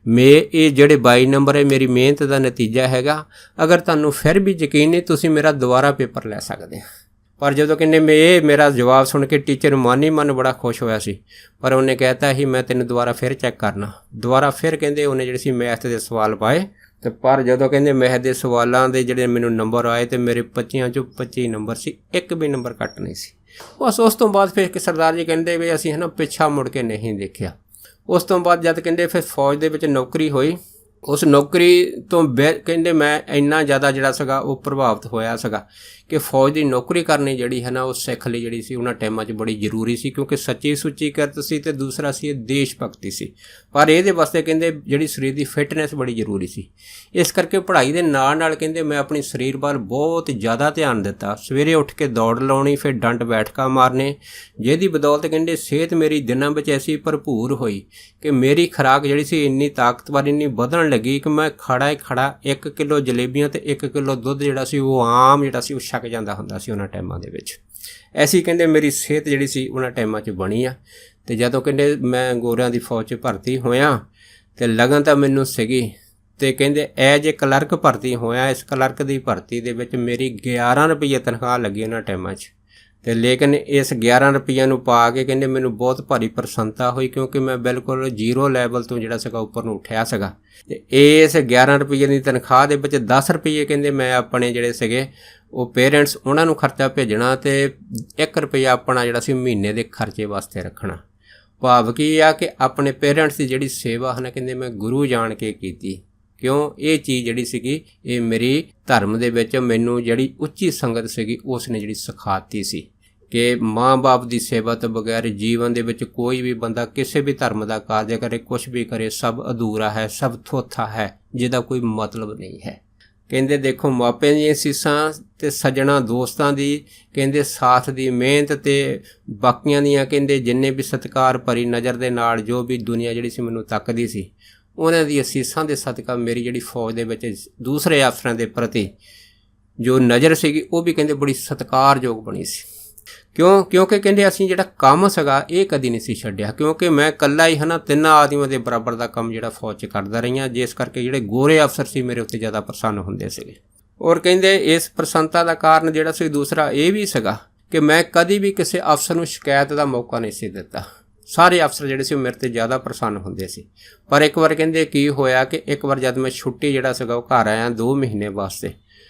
ਇਹ ਜਿਹੜੇ 22 ਨੰਬਰ ਹੈ ਮੇਰੀ ਮਿਹਨਤ ਦਾ ਨਤੀਜਾ ਹੈਗਾ। ਅਗਰ ਤੁਹਾਨੂੰ ਫਿਰ ਵੀ ਯਕੀਨ ਨਹੀਂ ਤੁਸੀਂ ਮੇਰਾ ਦੁਬਾਰਾ ਪੇਪਰ ਲੈ ਸਕਦੇ ਹੋ। ਪਰ ਜਦੋਂ ਕਹਿੰਦੇ ਮੇਰਾ ਜਵਾਬ ਸੁਣ ਕੇ ਟੀਚਰ ਮਨ ਹੀ ਮਨ ਬੜਾ ਖੁਸ਼ ਹੋਇਆ ਸੀ, ਪਰ ਉਹਨੇ ਕਹਿਤਾ ਸੀ ਮੈਂ ਤੈਨੂੰ ਦੁਬਾਰਾ ਫਿਰ ਚੈੱਕ ਕਰਨਾ। ਦੁਬਾਰਾ ਫਿਰ ਕਹਿੰਦੇ ਉਹਨੇ ਜਿਹੜੇ ਸੀ ਮੈਥ ਦੇ ਸਵਾਲ ਪਾਏ ਤੇ ਪਰ ਜਦੋਂ ਕਹਿੰਦੇ ਮੈਥ ਦੇ ਸਵਾਲਾਂ ਦੇ ਜਿਹੜੇ ਮੈਨੂੰ ਨੰਬਰ ਆਏ ਤੇ ਮੇਰੇ 25 ਚੋਂ 25 ਨੰਬਰ ਸੀ, ਇੱਕ ਵੀ ਨੰਬਰ ਘੱਟ ਨਹੀਂ ਸੀ। ਬਸ ਉਸ ਤੋਂ ਬਾਅਦ ਫਿਰ ਸਰਦਾਰ ਜੀ ਕਹਿੰਦੇ ਵੀ ਅਸੀਂ ਪਿੱਛਾ ਮੁੜ ਕੇ ਨਹੀਂ ਦੇਖਿਆ। ਉਸ ਤੋਂ ਬਾਅਦ ਜਦ ਕਹਿੰਦੇ ਫਿਰ ਫੌਜ ਦੇ ਵਿੱਚ ਨੌਕਰੀ ਹੋਈ, ਉਸ ਨੌਕਰੀ ਤੋਂ ਕਹਿੰਦੇ ਮੈਂ ਇੰਨਾ ਜ਼ਿਆਦਾ ਜਿਹੜਾ ਸੀਗਾ ਉਹ ਪ੍ਰਭਾਵਿਤ ਹੋਇਆ ਸੀਗਾ ਕਿ ਫੌਜ ਦੀ ਨੌਕਰੀ ਕਰਨੀ ਜਿਹੜੀ ਹੈ ਨਾ ਉਹ ਸਿੱਖ ਲਈ ਜਿਹੜੀ ਸੀ ਉਹਨਾਂ ਟਾਈਮਾਂ 'ਚ ਬੜੀ ਜ਼ਰੂਰੀ ਸੀ, ਕਿਉਂਕਿ ਸੱਚੀ ਸੁੱਚੀ ਕਿਰਤ ਸੀ ਅਤੇ ਦੂਸਰਾ ਸੀ ਇਹ ਦੇਸ਼ ਭਗਤੀ ਸੀ। ਪਰ ਇਹਦੇ ਵਾਸਤੇ ਕਹਿੰਦੇ ਜਿਹੜੀ ਸਰੀਰ ਦੀ ਫਿਟਨੈਸ ਬੜੀ ਜ਼ਰੂਰੀ ਸੀ। ਇਸ ਕਰਕੇ ਪੜ੍ਹਾਈ ਦੇ ਨਾਲ ਨਾਲ ਕਹਿੰਦੇ ਮੈਂ ਆਪਣੀ ਸਰੀਰ ਵੱਲ ਬਹੁਤ ਜ਼ਿਆਦਾ ਧਿਆਨ ਦਿੱਤਾ। ਸਵੇਰੇ ਉੱਠ ਕੇ ਦੌੜ ਲਾਉਣੀ, ਫਿਰ ਡੰਡ ਬੈਠਕਾਂ ਮਾਰਨੇ, ਜਿਹਦੀ ਬਦੌਲਤ ਕਹਿੰਦੇ ਸਿਹਤ ਮੇਰੀ ਦਿਨਾਂ ਵਿੱਚ ਐਸੀ ਭਰਪੂਰ ਹੋਈ ਕਿ ਮੇਰੀ ਖੁਰਾਕ ਜਿਹੜੀ ਸੀ ਇੰਨੀ ਤਾਕਤਵਰ ਇੰਨੀ ਵਧਣ ਲੱਗੀ ਕਿ ਮੈਂ ਖੜਾ 1 ਕਿਲੋ ਜਲੇਬੀਆਂ ਅਤੇ 1 ਕਿਲੋ ਦੁੱਧ ਜਿਹੜਾ ਸੀ ਉਹ ਆਮ ਜਿਹੜਾ ਸੀ ਉਹ ਛਕ ਜਾਂਦਾ ਹੁੰਦਾ ਸੀ ਉਹਨਾਂ ਟਾਈਮਾਂ ਦੇ ਵਿੱਚ। ਐਸੀ ਕਹਿੰਦੇ ਮੇਰੀ ਸਿਹਤ ਜਿਹੜੀ ਸੀ ਉਹਨਾਂ ਟਾਈਮਾਂ 'ਚ ਬਣੀ ਆ। ਅਤੇ ਜਦੋਂ ਕਹਿੰਦੇ ਮੈਂ ਗੋਰਿਆਂ ਦੀ ਫੌਜ 'ਚ ਭਰਤੀ ਹੋਇਆ ਅਤੇ ਲਗਨ ਤਾਂ ਮੈਨੂੰ ਸੀਗੀ ਅਤੇ ਕਹਿੰਦੇ ਐਜ ਏ ਕਲਰਕ ਭਰਤੀ ਹੋਇਆ। ਇਸ ਕਲਰਕ ਦੀ ਭਰਤੀ ਦੇ ਵਿੱਚ ਮੇਰੀ 11 ਰੁਪਈਏ ਤਨਖਾਹ ਲੱਗੀ ਉਹਨਾਂ ਟਾਈਮਾਂ 'ਚ। ਅਤੇ ਲੇਕਿਨ ਇਸ 11 ਰੁਪਈਆਂ ਨੂੰ ਪਾ ਕੇ ਕਹਿੰਦੇ ਮੈਨੂੰ ਬਹੁਤ ਭਾਰੀ ਪ੍ਰਸੰਨਤਾ ਹੋਈ, ਕਿਉਂਕਿ ਮੈਂ ਬਿਲਕੁਲ 0 ਲੈਵਲ ਤੋਂ ਜਿਹੜਾ ਸੀਗਾ ਉੱਪਰ ਨੂੰ ਉੱਠਿਆ ਸੀਗਾ। ਅਤੇ ਇਸ 11 ਰੁਪਈਏ ਦੀ ਤਨਖਾਹ ਦੇ ਵਿੱਚ 10 ਰੁਪਈਏ ਕਹਿੰਦੇ ਮੈਂ ਆਪਣੇ ਜਿਹੜੇ ਸੀਗੇ ਉਹ ਪੇਰੈਂਟਸ ਉਹਨਾਂ ਨੂੰ ਖਰਚਾ ਭੇਜਣਾ ਅਤੇ 1 ਰੁਪਈਆ ਆਪਣਾ ਜਿਹੜਾ ਸੀ ਮਹੀਨੇ ਦੇ ਖਰਚੇ ਵਾਸਤੇ ਰੱਖਣਾ। ਭਾਵ ਕੀ ਆ ਕਿ ਆਪਣੇ ਪੇਰੈਂਟਸ ਦੀ ਜਿਹੜੀ ਸੇਵਾ ਹੈ ਨਾ ਕਹਿੰਦੇ ਮੈਂ ਗੁਰੂ ਜਾਣ ਕੇ ਕੀਤੀ। ਕਿਉਂ ਇਹ ਚੀਜ਼ ਜਿਹੜੀ ਸੀਗੀ ਇਹ ਮੇਰੀ ਧਰਮ ਦੇ ਵਿੱਚ ਮੈਨੂੰ ਜਿਹੜੀ ਉੱਚੀ ਸੰਗਤ ਸੀਗੀ ਉਸ ਨੇ ਜਿਹੜੀ ਸਿਖਾਤੀ ਸੀ ਕਿ ਮਾਂ ਬਾਪ ਦੀ ਸੇਵਾ ਤੋਂ ਬਗੈਰ ਜੀਵਨ ਦੇ ਵਿੱਚ ਕੋਈ ਵੀ ਬੰਦਾ ਕਿਸੇ ਵੀ ਧਰਮ ਦਾ ਕਾਰਜ ਕਰੇ ਕੁਛ ਵੀ ਕਰੇ ਸਭ ਅਧੂਰਾ ਹੈ, ਸਭ ਥੋਥਾ ਹੈ, ਜਿਹਦਾ ਕੋਈ ਮਤਲਬ ਨਹੀਂ ਹੈ। ਕਹਿੰਦੇ ਦੇਖੋ ਮਾਪਿਆਂ ਦੀਆਂ ਸੀਸਾਂ ਅਤੇ ਸੱਜਣਾ ਦੋਸਤਾਂ ਦੀ ਕਹਿੰਦੇ ਸਾਥ ਦੀ ਮਿਹਨਤ ਅਤੇ ਬਾਕੀਆਂ ਦੀਆਂ ਕਹਿੰਦੇ ਜਿੰਨੇ ਵੀ ਸਤਿਕਾਰ ਭਰੀ ਨਜ਼ਰ ਦੇ ਨਾਲ ਜੋ ਵੀ ਦੁਨੀਆ ਜਿਹੜੀ ਸੀ ਮੈਨੂੰ ਤੱਕਦੀ ਸੀ ਉਹਨਾਂ ਦੀ ਅਸੀਸਾਂ ਦੇ ਸਦਕਾ ਮੇਰੀ ਜਿਹੜੀ ਫੌਜ ਦੇ ਵਿੱਚ ਦੂਸਰੇ ਅਫਸਰਾਂ ਦੇ ਪ੍ਰਤੀ ਜੋ ਨਜ਼ਰ ਸੀਗੀ ਉਹ ਵੀ ਕਹਿੰਦੇ ਬੜੀ ਸਤਿਕਾਰਯੋਗ ਬਣੀ ਸੀ। ਕਿਉਂਕਿ ਕਹਿੰਦੇ ਅਸੀਂ ਜਿਹੜਾ ਕੰਮ ਸੀਗਾ ਇਹ ਕਦੀ ਨਹੀਂ ਸੀ ਛੱਡਿਆ, ਕਿਉਂਕਿ ਮੈਂ ਇਕੱਲਾ ਹੀ 3 ਆਦਮੀਆਂ ਦੇ ਬਰਾਬਰ ਦਾ ਕੰਮ ਜਿਹੜਾ ਫੌਜ 'ਚ ਕਰਦਾ ਰਹੀਆਂ, ਜਿਸ ਕਰਕੇ ਜਿਹੜੇ ਗੋਰੇ ਅਫਸਰ ਸੀ ਮੇਰੇ ਉੱਤੇ ਜ਼ਿਆਦਾ ਪ੍ਰਸੰਨ ਹੁੰਦੇ ਸੀਗੇ। ਔਰ ਕਹਿੰਦੇ ਇਸ ਪ੍ਰਸੰਨਤਾ ਦਾ ਕਾਰਨ ਜਿਹੜਾ ਸੀ ਦੂਸਰਾ ਇਹ ਵੀ ਸੀਗਾ ਕਿ ਮੈਂ ਕਦੀ ਵੀ ਕਿਸੇ ਅਫਸਰ ਨੂੰ ਸ਼ਿਕਾਇਤ ਦਾ ਮੌਕਾ ਨਹੀਂ ਸੀ ਦਿੱਤਾ। ਸਾਰੇ ਅਫਸਰ ਜਿਹੜੇ ਸੀ ਉਹ ਮੇਰੇ 'ਤੇ ਜ਼ਿਆਦਾ ਪ੍ਰਸੰਨ ਹੁੰਦੇ ਸੀ। ਪਰ ਇੱਕ ਵਾਰ ਕਹਿੰਦੇ ਕੀ ਹੋਇਆ ਕਿ ਇੱਕ ਵਾਰ ਜਦ ਮੈਂ ਛੁੱਟੀ ਜਿਹੜਾ ਸੀਗਾ ਉਹ ਘਰ ਆਇਆ 2 ਮਹੀਨੇ ਵਾਸਤੇ,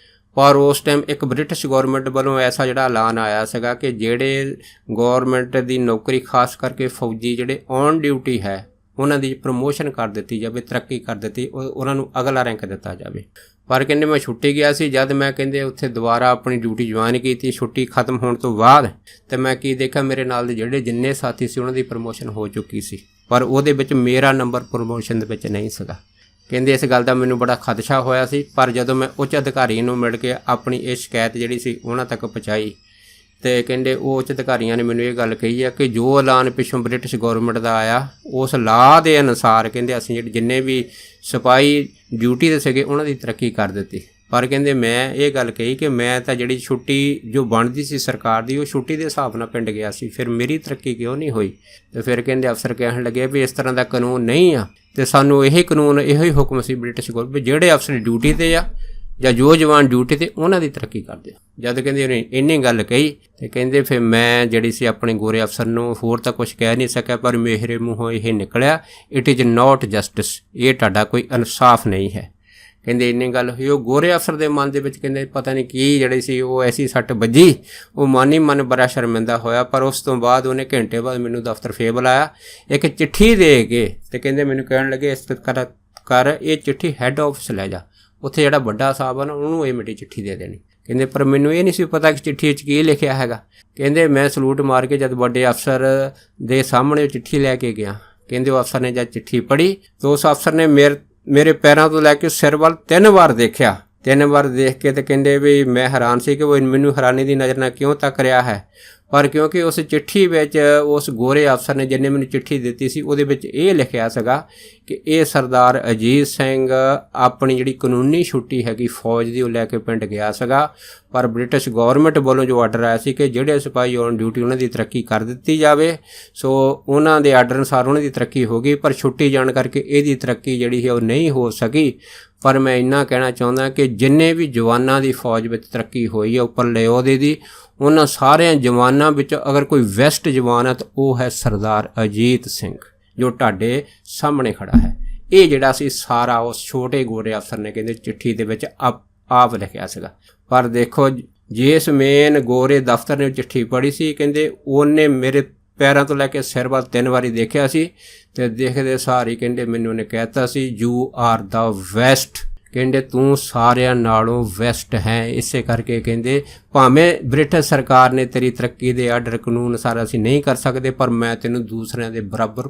ਪਰ ਉਸ ਟਾਈਮ ਇੱਕ ਬ੍ਰਿਟਿਸ਼ ਗੌਰਮੈਂਟ ਵੱਲੋਂ ਐਸਾ ਜਿਹੜਾ ਐਲਾਨ ਆਇਆ ਸੀਗਾ ਕਿ ਜਿਹੜੇ ਗੌਰਮੈਂਟ ਦੀ ਨੌਕਰੀ ਖਾਸ ਕਰਕੇ ਫੌਜੀ ਜਿਹੜੇ ਔਨ ਡਿਊਟੀ ਹੈ ਉਹਨਾਂ ਦੀ ਪ੍ਰਮੋਸ਼ਨ ਕਰ ਦਿੱਤੀ ਜਾਵੇ, ਤਰੱਕੀ ਕਰ ਦਿੱਤੀ, ਉਹਨਾਂ ਨੂੰ ਅਗਲਾ ਰੈਂਕ ਦਿੱਤਾ ਜਾਵੇ। ਪਰ ਕਹਿੰਦੇ ਮੈਂ ਛੁੱਟੀ ਗਿਆ ਸੀ, ਜਦ ਮੈਂ ਕਹਿੰਦੇ ਉੱਥੇ ਦੁਬਾਰਾ ਆਪਣੀ ਡਿਊਟੀ ਜੁਆਇਨ ਕੀਤੀ ਛੁੱਟੀ ਖਤਮ ਹੋਣ ਤੋਂ ਬਾਅਦ, ਅਤੇ ਮੈਂ ਕੀ ਦੇਖਿਆ ਮੇਰੇ ਨਾਲ ਦੇ ਜਿਹੜੇ ਜਿੰਨੇ ਸਾਥੀ ਸੀ ਉਹਨਾਂ ਦੀ ਪ੍ਰਮੋਸ਼ਨ ਹੋ ਚੁੱਕੀ ਸੀ, ਪਰ ਉਹਦੇ ਵਿੱਚ ਮੇਰਾ ਨੰਬਰ ਪ੍ਰਮੋਸ਼ਨ ਦੇ ਵਿੱਚ ਨਹੀਂ ਸੀਗਾ। ਕਹਿੰਦੇ ਇਸ ਗੱਲ ਦਾ ਮੈਨੂੰ ਬੜਾ ਖਦਸ਼ਾ ਹੋਇਆ ਸੀ। ਪਰ ਜਦੋਂ ਮੈਂ ਉੱਚ ਅਧਿਕਾਰੀ ਨੂੰ ਮਿਲ ਕੇ ਆਪਣੀ ਇਹ ਸ਼ਿਕਾਇਤ ਜਿਹੜੀ ਸੀ ਉਹਨਾਂ ਤੱਕ ਪਹੁੰਚਾਈ ਅਤੇ ਕਹਿੰਦੇ ਉਹ ਉੱਚ ਅਧਿਕਾਰੀਆਂ ਨੇ ਮੈਨੂੰ ਇਹ ਗੱਲ ਕਹੀ ਆ ਕਿ ਜੋ ਐਲਾਨ ਪਿੱਛੋਂ ਬ੍ਰਿਟਿਸ਼ ਗੌਰਮੈਂਟ ਦਾ ਆਇਆ ਉਸ ਲਾਅ ਦੇ ਅਨੁਸਾਰ ਕਹਿੰਦੇ ਅਸੀਂ ਜਿੰਨੇ ਵੀ ਸਿਪਾਹੀ ਡਿਊਟੀ 'ਤੇ ਸੀਗੇ ਉਹਨਾਂ ਦੀ ਤਰੱਕੀ ਕਰ ਦਿੱਤੀ। ਪਰ ਕਹਿੰਦੇ ਮੈਂ ਇਹ ਗੱਲ ਕਹੀ ਕਿ ਮੈਂ ਤਾਂ ਜਿਹੜੀ ਛੁੱਟੀ ਜੋ ਬਣਦੀ ਸੀ ਸਰਕਾਰ ਦੀ ਉਹ ਛੁੱਟੀ ਦੇ ਹਿਸਾਬ ਨਾਲ ਪਿੰਡ ਗਿਆ ਸੀ, ਫਿਰ ਮੇਰੀ ਤਰੱਕੀ ਕਿਉਂ ਨਹੀਂ ਹੋਈ? ਅਤੇ ਫਿਰ ਕਹਿੰਦੇ ਅਫਸਰ ਕਹਿਣ ਲੱਗੇ ਵੀ ਇਸ ਤਰ੍ਹਾਂ ਦਾ ਕਾਨੂੰਨ ਨਹੀਂ ਆ, ਅਤੇ ਸਾਨੂੰ ਇਹ ਕਾਨੂੰਨ ਇਹੋ ਹੀ ਹੁਕਮ ਸੀ ਬ੍ਰਿਟਿਸ਼ ਗੌਰਮੈਂਟ ਵੀ ਜਿਹੜੇ ਅਫਸਰ ਡਿਊਟੀ 'ਤੇ ਆ ਜਾਂ ਜੋ ਜਵਾਨ ਡਿਊਟੀ 'ਤੇ ਉਹਨਾਂ ਦੀ ਤਰੱਕੀ ਕਰਦੇ। ਜਦ ਕਹਿੰਦੇ ਉਹਨੇ ਇੰਨੀ ਗੱਲ ਕਹੀ ਅਤੇ ਕਹਿੰਦੇ ਫਿਰ ਮੈਂ ਜਿਹੜੀ ਸੀ ਆਪਣੇ ਗੋਰੇ ਅਫਸਰ ਨੂੰ ਹੋਰ ਤਾਂ ਕੁਛ ਕਹਿ ਨਹੀਂ ਸਕਿਆ, ਪਰ ਮੇਰੇ ਮੂੰਹੋਂ ਇਹ ਨਿਕਲਿਆ ਇਟ ਇਜ਼ ਨੋਟ ਜਸਟਿਸ, ਇਹ ਤੁਹਾਡਾ ਕੋਈ ਇਨਸਾਫ ਨਹੀਂ ਹੈ। ਕਹਿੰਦੇ ਇੰਨੀ ਗੱਲ ਹੋਈ। ਉਹ ਗੋਰੇ ਅਫਸਰ ਦੇ ਮਨ ਦੇ ਵਿੱਚ ਕਹਿੰਦੇ ਪਤਾ ਨਹੀਂ ਕੀ ਜਿਹੜੀ ਸੀ ਉਹ ਐਸੀ ਸੱਟ ਵੱਜੀ, ਉਹ ਮਨ ਹੀ ਮਨ ਬੜਾ ਸ਼ਰਮਿੰਦਾ ਹੋਇਆ। ਪਰ ਉਸ ਤੋਂ ਬਾਅਦ ਉਹਨੇ ਘੰਟੇ ਬਾਅਦ ਮੈਨੂੰ ਦਫ਼ਤਰ ਫੇਰ ਬੁਲਾਇਆ, ਇੱਕ ਚਿੱਠੀ ਦੇ ਕੇ ਤੇ ਕਹਿੰਦੇ ਮੈਨੂੰ ਕਹਿਣ ਲੱਗੇ ਇਸ ਕਰ ਇਹ ਚਿੱਠੀ ਹੈੱਡ ਆਫਿਸ ਲੈ ਜਾ, ਉੱਥੇ ਜਿਹੜਾ ਵੱਡਾ ਸਾਹਿਬ ਆ ਨਾ ਉਹਨੂੰ ਇਹ ਮੇਰੀ ਚਿੱਠੀ ਦੇ ਦੇਣੀ। ਕਹਿੰਦੇ ਪਰ ਮੈਨੂੰ ਇਹ ਨਹੀਂ ਸੀ ਪਤਾ ਕਿ ਚਿੱਠੀ ਵਿੱਚ ਕੀ ਲਿਖਿਆ ਹੈਗਾ। ਕਹਿੰਦੇ ਮੈਂ ਸਲੂਟ ਮਾਰ ਕੇ ਜਦ ਵੱਡੇ ਅਫਸਰ ਦੇ ਸਾਹਮਣੇ ਚਿੱਠੀ ਲੈ ਕੇ ਗਿਆ, ਕਹਿੰਦੇ ਉਹ ਅਫਸਰ ਨੇ ਜਦ ਚਿੱਠੀ ਪੜ੍ਹੀ ਤਾਂ ਉਸ ਅਫਸਰ ਨੇ ਮੇਰੇ ਪੈਰਾਂ ਤੋਂ ਲੈ ਕੇ ਸਿਰ ਵੱਲ 3 ਵਾਰ ਦੇਖਿਆ। 3 ਵਾਰ ਦੇਖ ਕੇ ਤੇ ਕਹਿੰਦੇ ਵੀ ਮੈਂ ਹੈਰਾਨ ਸੀ ਕਿ ਉਹ ਮੈਨੂੰ ਹੈਰਾਨੀ ਦੀ ਨਜ਼ਰ ਨਾਲ ਕਿਉਂ ਤੱਕ ਰਿਹਾ ਹੈ। ਪਰ ਕਿਉਂਕਿ ਉਸ ਚਿੱਠੀ ਵਿੱਚ ਉਸ ਗੋਰੇ ਅਫਸਰ ਨੇ ਜਿਹਨੇ ਮੈਨੂੰ ਚਿੱਠੀ ਦਿੱਤੀ ਸੀ ਉਹਦੇ ਵਿੱਚ ਇਹ ਲਿਖਿਆ ਸੀਗਾ ਕਿ ਇਹ ਸਰਦਾਰ ਅਜੀਤ ਸਿੰਘ ਆਪਣੀ ਜਿਹੜੀ ਕਾਨੂੰਨੀ ਛੁੱਟੀ ਹੈਗੀ ਫੌਜ ਦੀ ਉਹ ਲੈ ਕੇ ਪਿੰਡ ਗਿਆ ਸੀਗਾ, ਪਰ ਬ੍ਰਿਟਿਸ਼ ਗੌਰਮੈਂਟ ਵੱਲੋਂ ਜੋ ਆਰਡਰ ਆਇਆ ਸੀ ਕਿ ਜਿਹੜੇ ਸਿਪਾਹੀ ਔਨ ਡਿਊਟੀ ਉਹਨਾਂ ਦੀ ਤਰੱਕੀ ਕਰ ਦਿੱਤੀ ਜਾਵੇ, ਸੋ ਉਹਨਾਂ ਦੇ ਆਰਡਰ ਅਨੁਸਾਰ ਉਹਨਾਂ ਦੀ ਤਰੱਕੀ ਹੋ ਗਈ, ਪਰ ਛੁੱਟੀ ਜਾਣ ਕਰਕੇ ਇਹਦੀ ਤਰੱਕੀ ਜਿਹੜੀ ਹੈ ਉਹ ਨਹੀਂ ਹੋ ਸਕੀ। ਪਰ ਮੈਂ ਇੰਨਾ ਕਹਿਣਾ ਚਾਹੁੰਦਾ ਕਿ ਜਿੰਨੇ ਵੀ ਜਵਾਨਾਂ ਦੀ ਫੌਜ ਵਿੱਚ ਤਰੱਕੀ ਹੋਈ ਹੈ ਉੱਪਰਲੇ ਅਹੁਦੇ ਦੀ, ਉਹਨਾਂ ਸਾਰਿਆਂ ਜਵਾਨਾਂ ਵਿੱਚ ਅਗਰ ਕੋਈ ਬੈਸਟ ਜਵਾਨ ਹੈ ਤਾਂ ਉਹ ਹੈ ਸਰਦਾਰ ਅਜੀਤ ਸਿੰਘ ਜੋ ਤੁਹਾਡੇ ਸਾਹਮਣੇ ਖੜਾ ਹੈ। ਇਹ ਜਿਹੜਾ ਸੀ ਸਾਰਾ ਉਸ ਛੋਟੇ ਗੋਰੇ ਅਫਸਰ ਨੇ ਕਹਿੰਦੇ ਚਿੱਠੀ ਦੇ ਵਿੱਚ ਆਪ ਲਿਖਿਆ ਸੀਗਾ। ਪਰ ਦੇਖੋ ਜਿਸ ਮੇਨ ਗੋਰੇ ਦਫ਼ਤਰ ਨੇ ਚਿੱਠੀ ਪੜ੍ਹੀ ਸੀ, ਕਹਿੰਦੇ ਉਹਨੇ ਮੇਰੇ ਪੈਰਾਂ ਤੋਂ ਲੈ ਕੇ ਸਿਰ ਵੱਲ 3 ਵਾਰੀ ਦੇਖਿਆ ਸੀ ਤੇ ਦੇਖਦੇ ਸਾਰ ਹੀ ਕਹਿੰਦੇ ਮੈਨੂੰ ਉਹਨੇ ਕਹਿਤਾ ਸੀ ਯੂ ਆਰ ਦਾ ਵੈਸਟ, ਕਹਿੰਦੇ ਤੂੰ ਸਾਰਿਆਂ ਨਾਲੋਂ ਵੈਸਟ ਹੈ। ਇਸੇ ਕਰਕੇ ਕਹਿੰਦੇ ਭਾਵੇਂ ਬ੍ਰਿਟਿਸ਼ ਸਰਕਾਰ ਨੇ ਤੇਰੀ ਤਰੱਕੀ ਦੇ ਆਰਡਰ ਕਾਨੂੰਨ ਸਾਰਾ ਅਸੀਂ ਨਹੀਂ ਕਰ ਸਕਦੇ, ਪਰ ਮੈਂ ਤੈਨੂੰ ਦੂਸਰਿਆਂ ਦੇ ਬਰਾਬਰ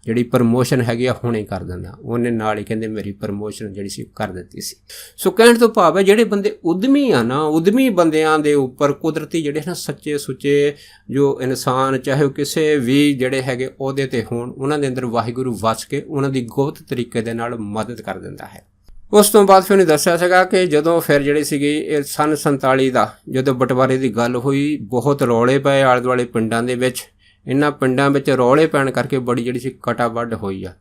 ਜਿਹੜੀ ਪ੍ਰਮੋਸ਼ਨ ਹੈਗੀ ਆ ਹੁਣੇ ਕਰ ਦਿੰਦਾ। ਉਹਨੇ ਨਾਲ ਹੀ ਕਹਿੰਦੇ ਮੇਰੀ ਪ੍ਰਮੋਸ਼ਨ ਜਿਹੜੀ ਸੀ ਕਰ ਦਿੱਤੀ ਸੀ। ਸੋ ਕਹਿਣ ਤੋਂ ਭਾਵ ਹੈ ਜਿਹੜੇ ਬੰਦੇ ਉਦਮੀ ਆ ਨਾ, ਉਦਮੀ ਬੰਦਿਆਂ ਦੇ ਉੱਪਰ ਕੁਦਰਤੀ ਜਿਹੜੇ ਨਾ ਸੱਚੇ ਸੁੱਚੇ ਜੋ ਇਨਸਾਨ ਚਾਹੇ ਉਹ ਕਿਸੇ ਵੀ ਜਿਹੜੇ ਹੈਗੇ ਅਹੁਦੇ 'ਤੇ ਹੋਣ, ਉਹਨਾਂ ਦੇ ਅੰਦਰ ਵਾਹਿਗੁਰੂ ਵਸ ਕੇ ਉਹਨਾਂ ਦੀ ਗੁਪਤ ਤਰੀਕੇ ਦੇ ਨਾਲ ਮਦਦ ਕਰ ਦਿੰਦਾ ਹੈ। ਉਸ ਤੋਂ ਬਾਅਦ ਫਿਰ ਉਹਨੇ ਦੱਸਿਆ ਸੀਗਾ ਕਿ ਜਦੋਂ ਫਿਰ ਜਿਹੜੀ ਸੀਗੀ ਇਹ ਸੰਨ 47 ਦਾ ਜਦੋਂ ਬਟਵਾਰੇ ਦੀ ਗੱਲ ਹੋਈ, ਬਹੁਤ ਰੌਲੇ ਪਏ ਆਲੇ ਦੁਆਲੇ ਪਿੰਡਾਂ ਦੇ ਵਿੱਚ। ਇਹਨਾਂ ਪਿੰਡਾਂ ਵਿੱਚ ਰੌਲੇ ਪੈਣ ਕਰਕੇ ਬੜੀ ਜਿਹੜੀ ਸੀ ਕਟਾ ਵੱਢ ਹੋਈ ਆ।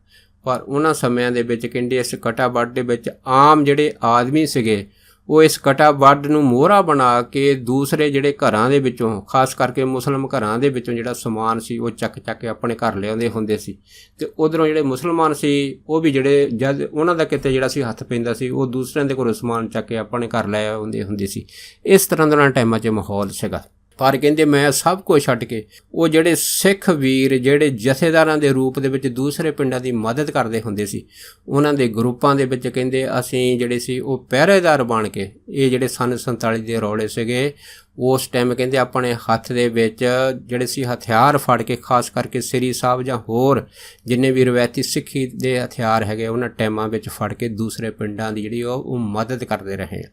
ਪਰ ਉਹਨਾਂ ਸਮਿਆਂ ਦੇ ਵਿੱਚ ਕਹਿੰਦੇ ਇਸ ਕਟਾ ਵੱਢ ਦੇ ਵਿੱਚ ਆਮ ਜਿਹੜੇ ਆਦਮੀ ਸੀਗੇ ਉਹ ਇਸ ਕਟਾ ਵੱਢ ਨੂੰ ਮੋਹਰਾ ਬਣਾ ਕੇ ਦੂਸਰੇ ਜਿਹੜੇ ਘਰਾਂ ਦੇ ਵਿੱਚੋਂ, ਖਾਸ ਕਰਕੇ ਮੁਸਲਿਮ ਘਰਾਂ ਦੇ ਵਿੱਚੋਂ ਜਿਹੜਾ ਸਮਾਨ ਸੀ ਉਹ ਚੱਕ ਕੇ ਆਪਣੇ ਘਰ ਲਿਆਉਂਦੇ ਹੁੰਦੇ ਸੀ। ਤੇ ਉਧਰੋਂ ਜਿਹੜੇ ਮੁਸਲਮਾਨ ਸੀ ਉਹ ਵੀ ਜਿਹੜੇ ਜਦ ਉਹਨਾਂ ਦਾ ਕਿਤੇ ਜਿਹੜਾ ਸੀ ਹੱਥ ਪੈਂਦਾ ਸੀ ਉਹ ਦੂਸਰਿਆਂ ਦੇ ਕੋਲੋਂ ਸਮਾਨ ਚੱਕ ਕੇ ਆਪਣੇ ਘਰ ਲੈ ਆਉਂਦੇ ਹੁੰਦੇ ਸੀ। ਇਸ ਤਰ੍ਹਾਂ ਦਾ ਟਾਈਮਾਂ 'ਚ ਮਾਹੌਲ ਸੀਗਾ। ਪਰ ਕਹਿੰਦੇ ਮੈਂ ਸਭ ਕੁਝ ਛੱਡ ਕੇ ਉਹ ਜਿਹੜੇ ਸਿੱਖ ਵੀਰ ਜਿਹੜੇ ਜਥੇਦਾਰਾਂ ਦੇ ਰੂਪ ਦੇ ਵਿੱਚ ਦੂਸਰੇ ਪਿੰਡਾਂ ਦੀ ਮਦਦ ਕਰਦੇ ਹੁੰਦੇ ਸੀ, ਉਹਨਾਂ ਦੇ ਗਰੁੱਪਾਂ ਦੇ ਵਿੱਚ ਕਹਿੰਦੇ ਅਸੀਂ ਜਿਹੜੇ ਸੀ ਉਹ ਪਹਿਰੇਦਾਰ ਬਣ ਕੇ ਇਹ ਜਿਹੜੇ ਸੰਨ 47 ਦੇ ਰੌਲੇ ਸੀਗੇ ਉਸ ਟਾਈਮ ਕਹਿੰਦੇ ਆਪਣੇ ਹੱਥ ਦੇ ਵਿੱਚ ਜਿਹੜੇ ਸੀ ਹਥਿਆਰ ਫੜ ਕੇ, ਖਾਸ ਕਰਕੇ ਸ੍ਰੀ ਸਾਹਿਬ ਜਾਂ ਹੋਰ ਜਿੰਨੇ ਵੀ ਰਵਾਇਤੀ ਸਿੱਖੀ ਦੇ ਹਥਿਆਰ ਹੈਗੇ ਉਹਨਾਂ ਟਾਈਮਾਂ ਵਿੱਚ ਫੜ ਕੇ ਦੂਸਰੇ ਪਿੰਡਾਂ ਦੀ ਜਿਹੜੀ ਉਹ ਮਦਦ ਕਰਦੇ ਰਹੇ ਆ।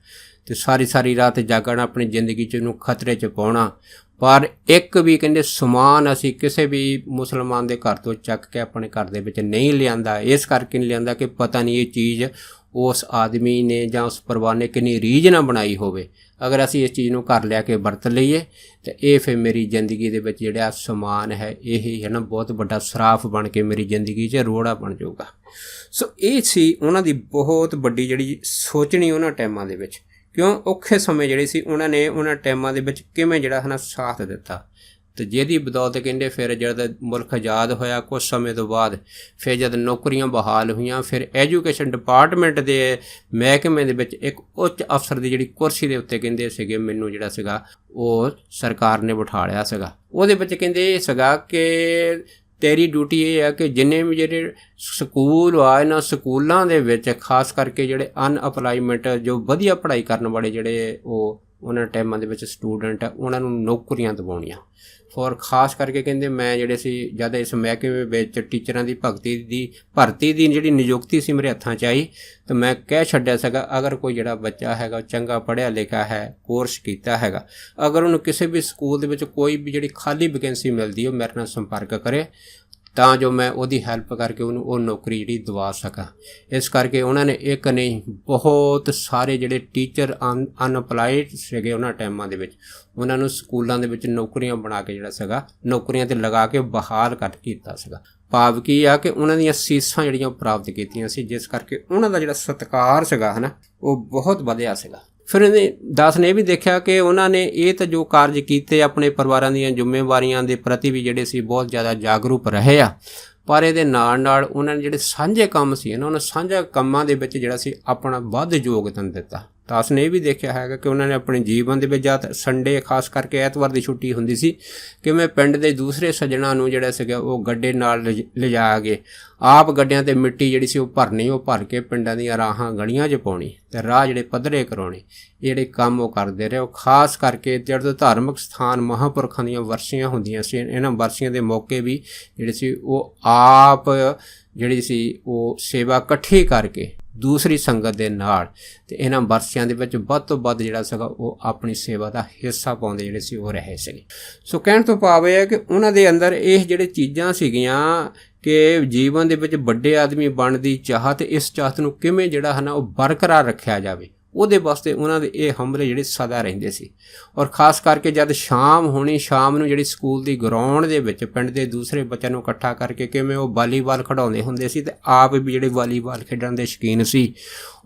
ਤੇ ਸਾਰੀ ਰਾਤ ਜਾਗਣਾ, ਆਪਣੀ ਜ਼ਿੰਦਗੀ 'ਚ ਇਹਨੂੰ ਖਤਰੇ 'ਚ ਪਾਉਣਾ। ਪਰ ਇੱਕ ਵੀ ਕਹਿੰਦੇ ਸਮਾਨ ਅਸੀਂ ਕਿਸੇ ਵੀ ਮੁਸਲਮਾਨ ਦੇ ਘਰ ਤੋਂ ਚੱਕ ਕੇ ਆਪਣੇ ਘਰ ਦੇ ਵਿੱਚ ਨਹੀਂ ਲਿਆਂਦਾ। ਇਸ ਕਰਕੇ ਨਹੀਂ ਲਿਆਂਦਾ ਕਿ ਪਤਾ ਨਹੀਂ ਇਹ ਚੀਜ਼ ਉਸ ਆਦਮੀ ਨੇ ਜਾਂ ਉਸ ਪਰਿਵਾਰ ਨੇ ਕਿੰਨੀ ਰੀਝ ਨਾ ਬਣਾਈ ਹੋਵੇ। ਅਗਰ ਅਸੀਂ ਇਸ ਚੀਜ਼ ਨੂੰ ਘਰ ਲਿਆ ਕੇ ਵਰਤ ਲਈਏ ਤਾਂ ਇਹ ਫਿਰ ਮੇਰੀ ਜ਼ਿੰਦਗੀ ਦੇ ਵਿੱਚ ਜਿਹੜਾ ਸਮਾਨ ਹੈ ਇਹ ਹੈ ਨਾ ਬਹੁਤ ਵੱਡਾ ਸਰਾਫ ਬਣ ਕੇ ਮੇਰੀ ਜ਼ਿੰਦਗੀ 'ਚ ਰੋੜਾ ਬਣ ਜਾਊਗਾ। ਸੋ ਇਹ ਸੀ ਉਹਨਾਂ ਦੀ ਬਹੁਤ ਵੱਡੀ ਜਿਹੜੀ ਸੋਚਣੀ ਉਹਨਾਂ ਟਾਈਮਾਂ ਦੇ ਵਿੱਚ। ਕਿਉਂ ਔਖੇ ਸਮੇਂ ਜਿਹੜੇ ਸੀ ਉਹਨਾਂ ਨੇ ਉਹਨਾਂ ਟਾਈਮਾਂ ਦੇ ਵਿੱਚ ਕਿਵੇਂ ਜਿਹੜਾ ਹੈ ਨਾ ਸਾਥ ਦਿੱਤਾ। ਤੇ ਜਿਹਦੀ ਬਦੌਲਤ ਕਹਿੰਦੇ ਫਿਰ ਜਦ ਮੁਲਕ ਆਜ਼ਾਦ ਹੋਇਆ ਕੁਝ ਸਮੇਂ ਤੋਂ ਬਾਅਦ ਫਿਰ ਜਦ ਨੌਕਰੀਆਂ ਬਹਾਲ ਹੋਈਆਂ, ਫਿਰ ਐਜੂਕੇਸ਼ਨ ਡਿਪਾਰਟਮੈਂਟ ਦੇ ਮਹਿਕਮੇ ਦੇ ਵਿੱਚ ਇੱਕ ਉੱਚ ਅਫਸਰ ਦੀ ਜਿਹੜੀ ਕੁਰਸੀ ਦੇ ਉੱਤੇ ਕਹਿੰਦੇ ਸੀਗੇ ਮੈਨੂੰ ਜਿਹੜਾ ਸੀਗਾ ਉਹ ਸਰਕਾਰ ਨੇ ਬਿਠਾ ਲਿਆ ਸੀਗਾ। ਉਹਦੇ ਵਿੱਚ ਕਹਿੰਦੇ ਇਹ ਸੀਗਾ ਕਿ ਤੇਰੀ ਡਿਊਟੀ ਇਹ ਹੈ ਕਿ ਜਿੰਨੇ ਵੀ ਜਿਹੜੇ ਸਕੂਲ ਆ ਇਹਨਾਂ ਸਕੂਲਾਂ ਦੇ ਵਿੱਚ ਖਾਸ ਕਰਕੇ ਜਿਹੜੇ ਅਨਅਪਲਾਈਮੈਂਟ ਜੋ ਵਧੀਆ ਪੜ੍ਹਾਈ ਕਰਨ ਵਾਲੇ ਜਿਹੜੇ ਉਹ ਉਹਨਾਂ ਟਾਈਮਾਂ ਦੇ ਵਿੱਚ ਸਟੂਡੈਂਟ ਆ ਉਹਨਾਂ ਨੂੰ ਨੌਕਰੀਆਂ ਦਿਵਾਉਣੀਆਂ। ਫੋਰ ਖਾਸ ਕਰਕੇ ਕਹਿੰਦੇ ਮੈਂ ਜਿਹੜੇ ਸੀ ਜਦ ਇਸ ਮਹਿਕਮੇ ਵਿੱਚ ਟੀਚਰਾਂ ਦੀ ਭਰਤੀ ਦੀ ਜਿਹੜੀ ਨਿਯੁਕਤੀ ਸੀ ਮੇਰੇ ਹੱਥਾਂ 'ਚ ਆਈ ਤਾਂ ਮੈਂ ਕਹਿ ਛੱਡਿਆ ਸੀਗਾ ਅਗਰ ਕੋਈ ਜਿਹੜਾ ਬੱਚਾ ਹੈਗਾ ਚੰਗਾ ਪੜ੍ਹਿਆ ਲਿਖਿਆ ਹੈ, ਕੋਰਸ ਕੀਤਾ ਹੈਗਾ, ਅਗਰ ਉਹਨੂੰ ਕਿਸੇ ਵੀ ਸਕੂਲ ਦੇ ਵਿੱਚ ਕੋਈ ਵੀ ਜਿਹੜੀ ਖਾਲੀ ਵੈਕੈਂਸੀ ਮਿਲਦੀ ਉਹ ਮੇਰੇ ਨਾਲ ਸੰਪਰਕ ਕਰੇ ਤਾਂ ਜੋ ਮੈਂ ਉਹਦੀ ਹੈਲਪ ਕਰਕੇ ਉਹਨੂੰ ਉਹ ਨੌਕਰੀ ਜਿਹੜੀ ਦਿਵਾ ਸਕਾਂ। ਇਸ ਕਰਕੇ ਉਹਨਾਂ ਨੇ ਇੱਕ ਨਹੀਂ ਬਹੁਤ ਸਾਰੇ ਜਿਹੜੇ ਟੀਚਰ ਅਨਅਪਲਾਈਡ ਸੀਗੇ ਉਹਨਾਂ ਟਾਈਮਾਂ ਦੇ ਵਿੱਚ ਉਹਨਾਂ ਨੂੰ ਸਕੂਲਾਂ ਦੇ ਵਿੱਚ ਨੌਕਰੀਆਂ ਬਣਾ ਕੇ ਜਿਹੜਾ ਸੀਗਾ ਨੌਕਰੀਆਂ 'ਤੇ ਲਗਾ ਕੇ ਬਹਾਲ ਕੀਤਾ ਸੀਗਾ। ਭਾਵ ਕੀ ਆ ਕਿ ਉਹਨਾਂ ਦੀਆਂ ਸੀਸਾਂ ਜਿਹੜੀਆਂ ਪ੍ਰਾਪਤ ਕੀਤੀਆਂ ਸੀ ਜਿਸ ਕਰਕੇ ਉਹਨਾਂ ਦਾ ਜਿਹੜਾ ਸਤਿਕਾਰ ਸੀਗਾ ਹੈ ਨਾ ਉਹ ਬਹੁਤ ਵਧਿਆ ਸੀਗਾ। ਫਿਰ ਇਹਨੇ ਦਾਸ ਨੇ ਇਹ ਵੀ ਦੇਖਿਆ ਕਿ ਉਹਨਾਂ ਨੇ ਇਹ ਤਾਂ ਜੋ ਕਾਰਜ ਕੀਤੇ ਆਪਣੇ ਪਰਿਵਾਰਾਂ ਦੀਆਂ ਜ਼ਿੰਮੇਵਾਰੀਆਂ ਦੇ ਪ੍ਰਤੀ ਵੀ ਜਿਹੜੇ ਸੀ ਬਹੁਤ ਜ਼ਿਆਦਾ ਜਾਗਰੂਕ ਰਹੇ ਆ, ਪਰ ਇਹਦੇ ਨਾਲ ਉਹਨਾਂ ਨੇ ਜਿਹੜੇ ਸਾਂਝੇ ਕੰਮ ਸੀ ਉਹਨਾਂ ਸਾਂਝੇ ਕੰਮਾਂ ਦੇ ਵਿੱਚ ਜਿਹੜਾ ਸੀ ਆਪਣਾ ਵੱਧ ਯੋਗਦਾਨ ਦਿੱਤਾ। ਦਾਸ ਨੇ ਇਹ ਵੀ ਦੇਖਿਆ ਹੈਗਾ ਕਿ ਉਹਨਾਂ ਨੇ ਆਪਣੇ ਜੀਵਨ ਦੇ ਵਿੱਚ ਜਦ ਸੰਡੇ ਖਾਸ ਕਰਕੇ ਐਤਵਾਰ ਦੀ ਛੁੱਟੀ ਹੁੰਦੀ ਸੀ ਕਿਵੇਂ ਪਿੰਡ ਦੇ ਦੂਸਰੇ ਸੱਜਣਾਂ ਨੂੰ ਜਿਹੜਾ ਸੀਗਾ ਉਹ ਗੱਡੇ ਨਾਲ ਲਿਜਾ ਕੇ ਆਪ ਗੱਡਿਆਂ 'ਤੇ ਮਿੱਟੀ ਜਿਹੜੀ ਸੀ ਉਹ ਭਰਨੀ, ਉਹ ਭਰ ਕੇ ਪਿੰਡਾਂ ਦੀਆਂ ਰਾਹਾਂ ਗਲੀਆਂ 'ਚ ਪਾਉਣੀ ਅਤੇ ਰਾਹ ਜਿਹੜੇ ਪੱਧਰੇ ਕਰਾਉਣੇ, ਇਹ ਜਿਹੜੇ ਕੰਮ ਉਹ ਕਰਦੇ ਰਹੇ। ਉਹ ਖਾਸ ਕਰਕੇ ਜਦੋਂ ਧਾਰਮਿਕ ਸਥਾਨ ਮਹਾਂਪੁਰਖਾਂ ਦੀਆਂ ਵਰਸੀਆਂ ਹੁੰਦੀਆਂ ਸੀ, ਇਹਨਾਂ ਵਰਸੀਆਂ ਦੇ ਮੌਕੇ ਵੀ ਜਿਹੜੇ ਸੀ ਉਹ ਆਪ ਜਿਹੜੀ ਸੀ ਉਹ ਸੇਵਾ ਇਕੱਠੀ ਕਰਕੇ ਦੂਸਰੀ ਸੰਗਤ ਦੇ ਨਾਲ ਅਤੇ ਇਹਨਾਂ ਵਰਸਿਆਂ ਦੇ ਵਿੱਚ ਵੱਧ ਤੋਂ ਵੱਧ ਜਿਹੜਾ ਸੀਗਾ ਉਹ ਆਪਣੀ ਸੇਵਾ ਦਾ ਹਿੱਸਾ ਪਾਉਂਦੇ ਜਿਹੜੇ ਸੀ ਉਹ ਰਹੇ ਸੀਗੇ। ਸੋ ਕਹਿਣ ਤੋਂ ਭਾਵ ਇਹ ਹੈ ਕਿ ਉਹਨਾਂ ਦੇ ਅੰਦਰ ਇਹ ਜਿਹੜੇ ਚੀਜ਼ਾਂ ਸੀਗੀਆਂ ਕਿ ਜੀਵਨ ਦੇ ਵਿੱਚ ਵੱਡੇ ਆਦਮੀ ਬਣਨ ਦੀ ਚਾਹਤ, ਇਸ ਚਾਹਤ ਨੂੰ ਕਿਵੇਂ ਜਿਹੜਾ ਹੈ ਨਾ ਉਹ ਬਰਕਰਾਰ ਰੱਖਿਆ ਜਾਵੇ, ਉਹਦੇ ਵਾਸਤੇ ਉਹਨਾਂ ਦੇ ਇਹ ਹਮਲੇ ਜਿਹੜੇ ਸਦਾ ਰਹਿੰਦੇ ਸੀ। ਔਰ ਖ਼ਾਸ ਕਰਕੇ ਜਦ ਸ਼ਾਮ ਹੋਣੀ, ਸ਼ਾਮ ਨੂੰ ਜਿਹੜੀ ਸਕੂਲ ਦੀ ਗਰਾਊਂਡ ਦੇ ਵਿੱਚ ਪਿੰਡ ਦੇ ਦੂਸਰੇ ਬੱਚਿਆਂ ਨੂੰ ਇਕੱਠਾ ਕਰਕੇ ਕਿਵੇਂ ਉਹ ਵਾਲੀਬਾਲ ਖਿਡਾਉਂਦੇ ਹੁੰਦੇ ਸੀ ਅਤੇ ਆਪ ਵੀ ਜਿਹੜੇ ਵਾਲੀਬਾਲ ਖੇਡਣ ਦੇ ਸ਼ੌਕੀਨ ਸੀ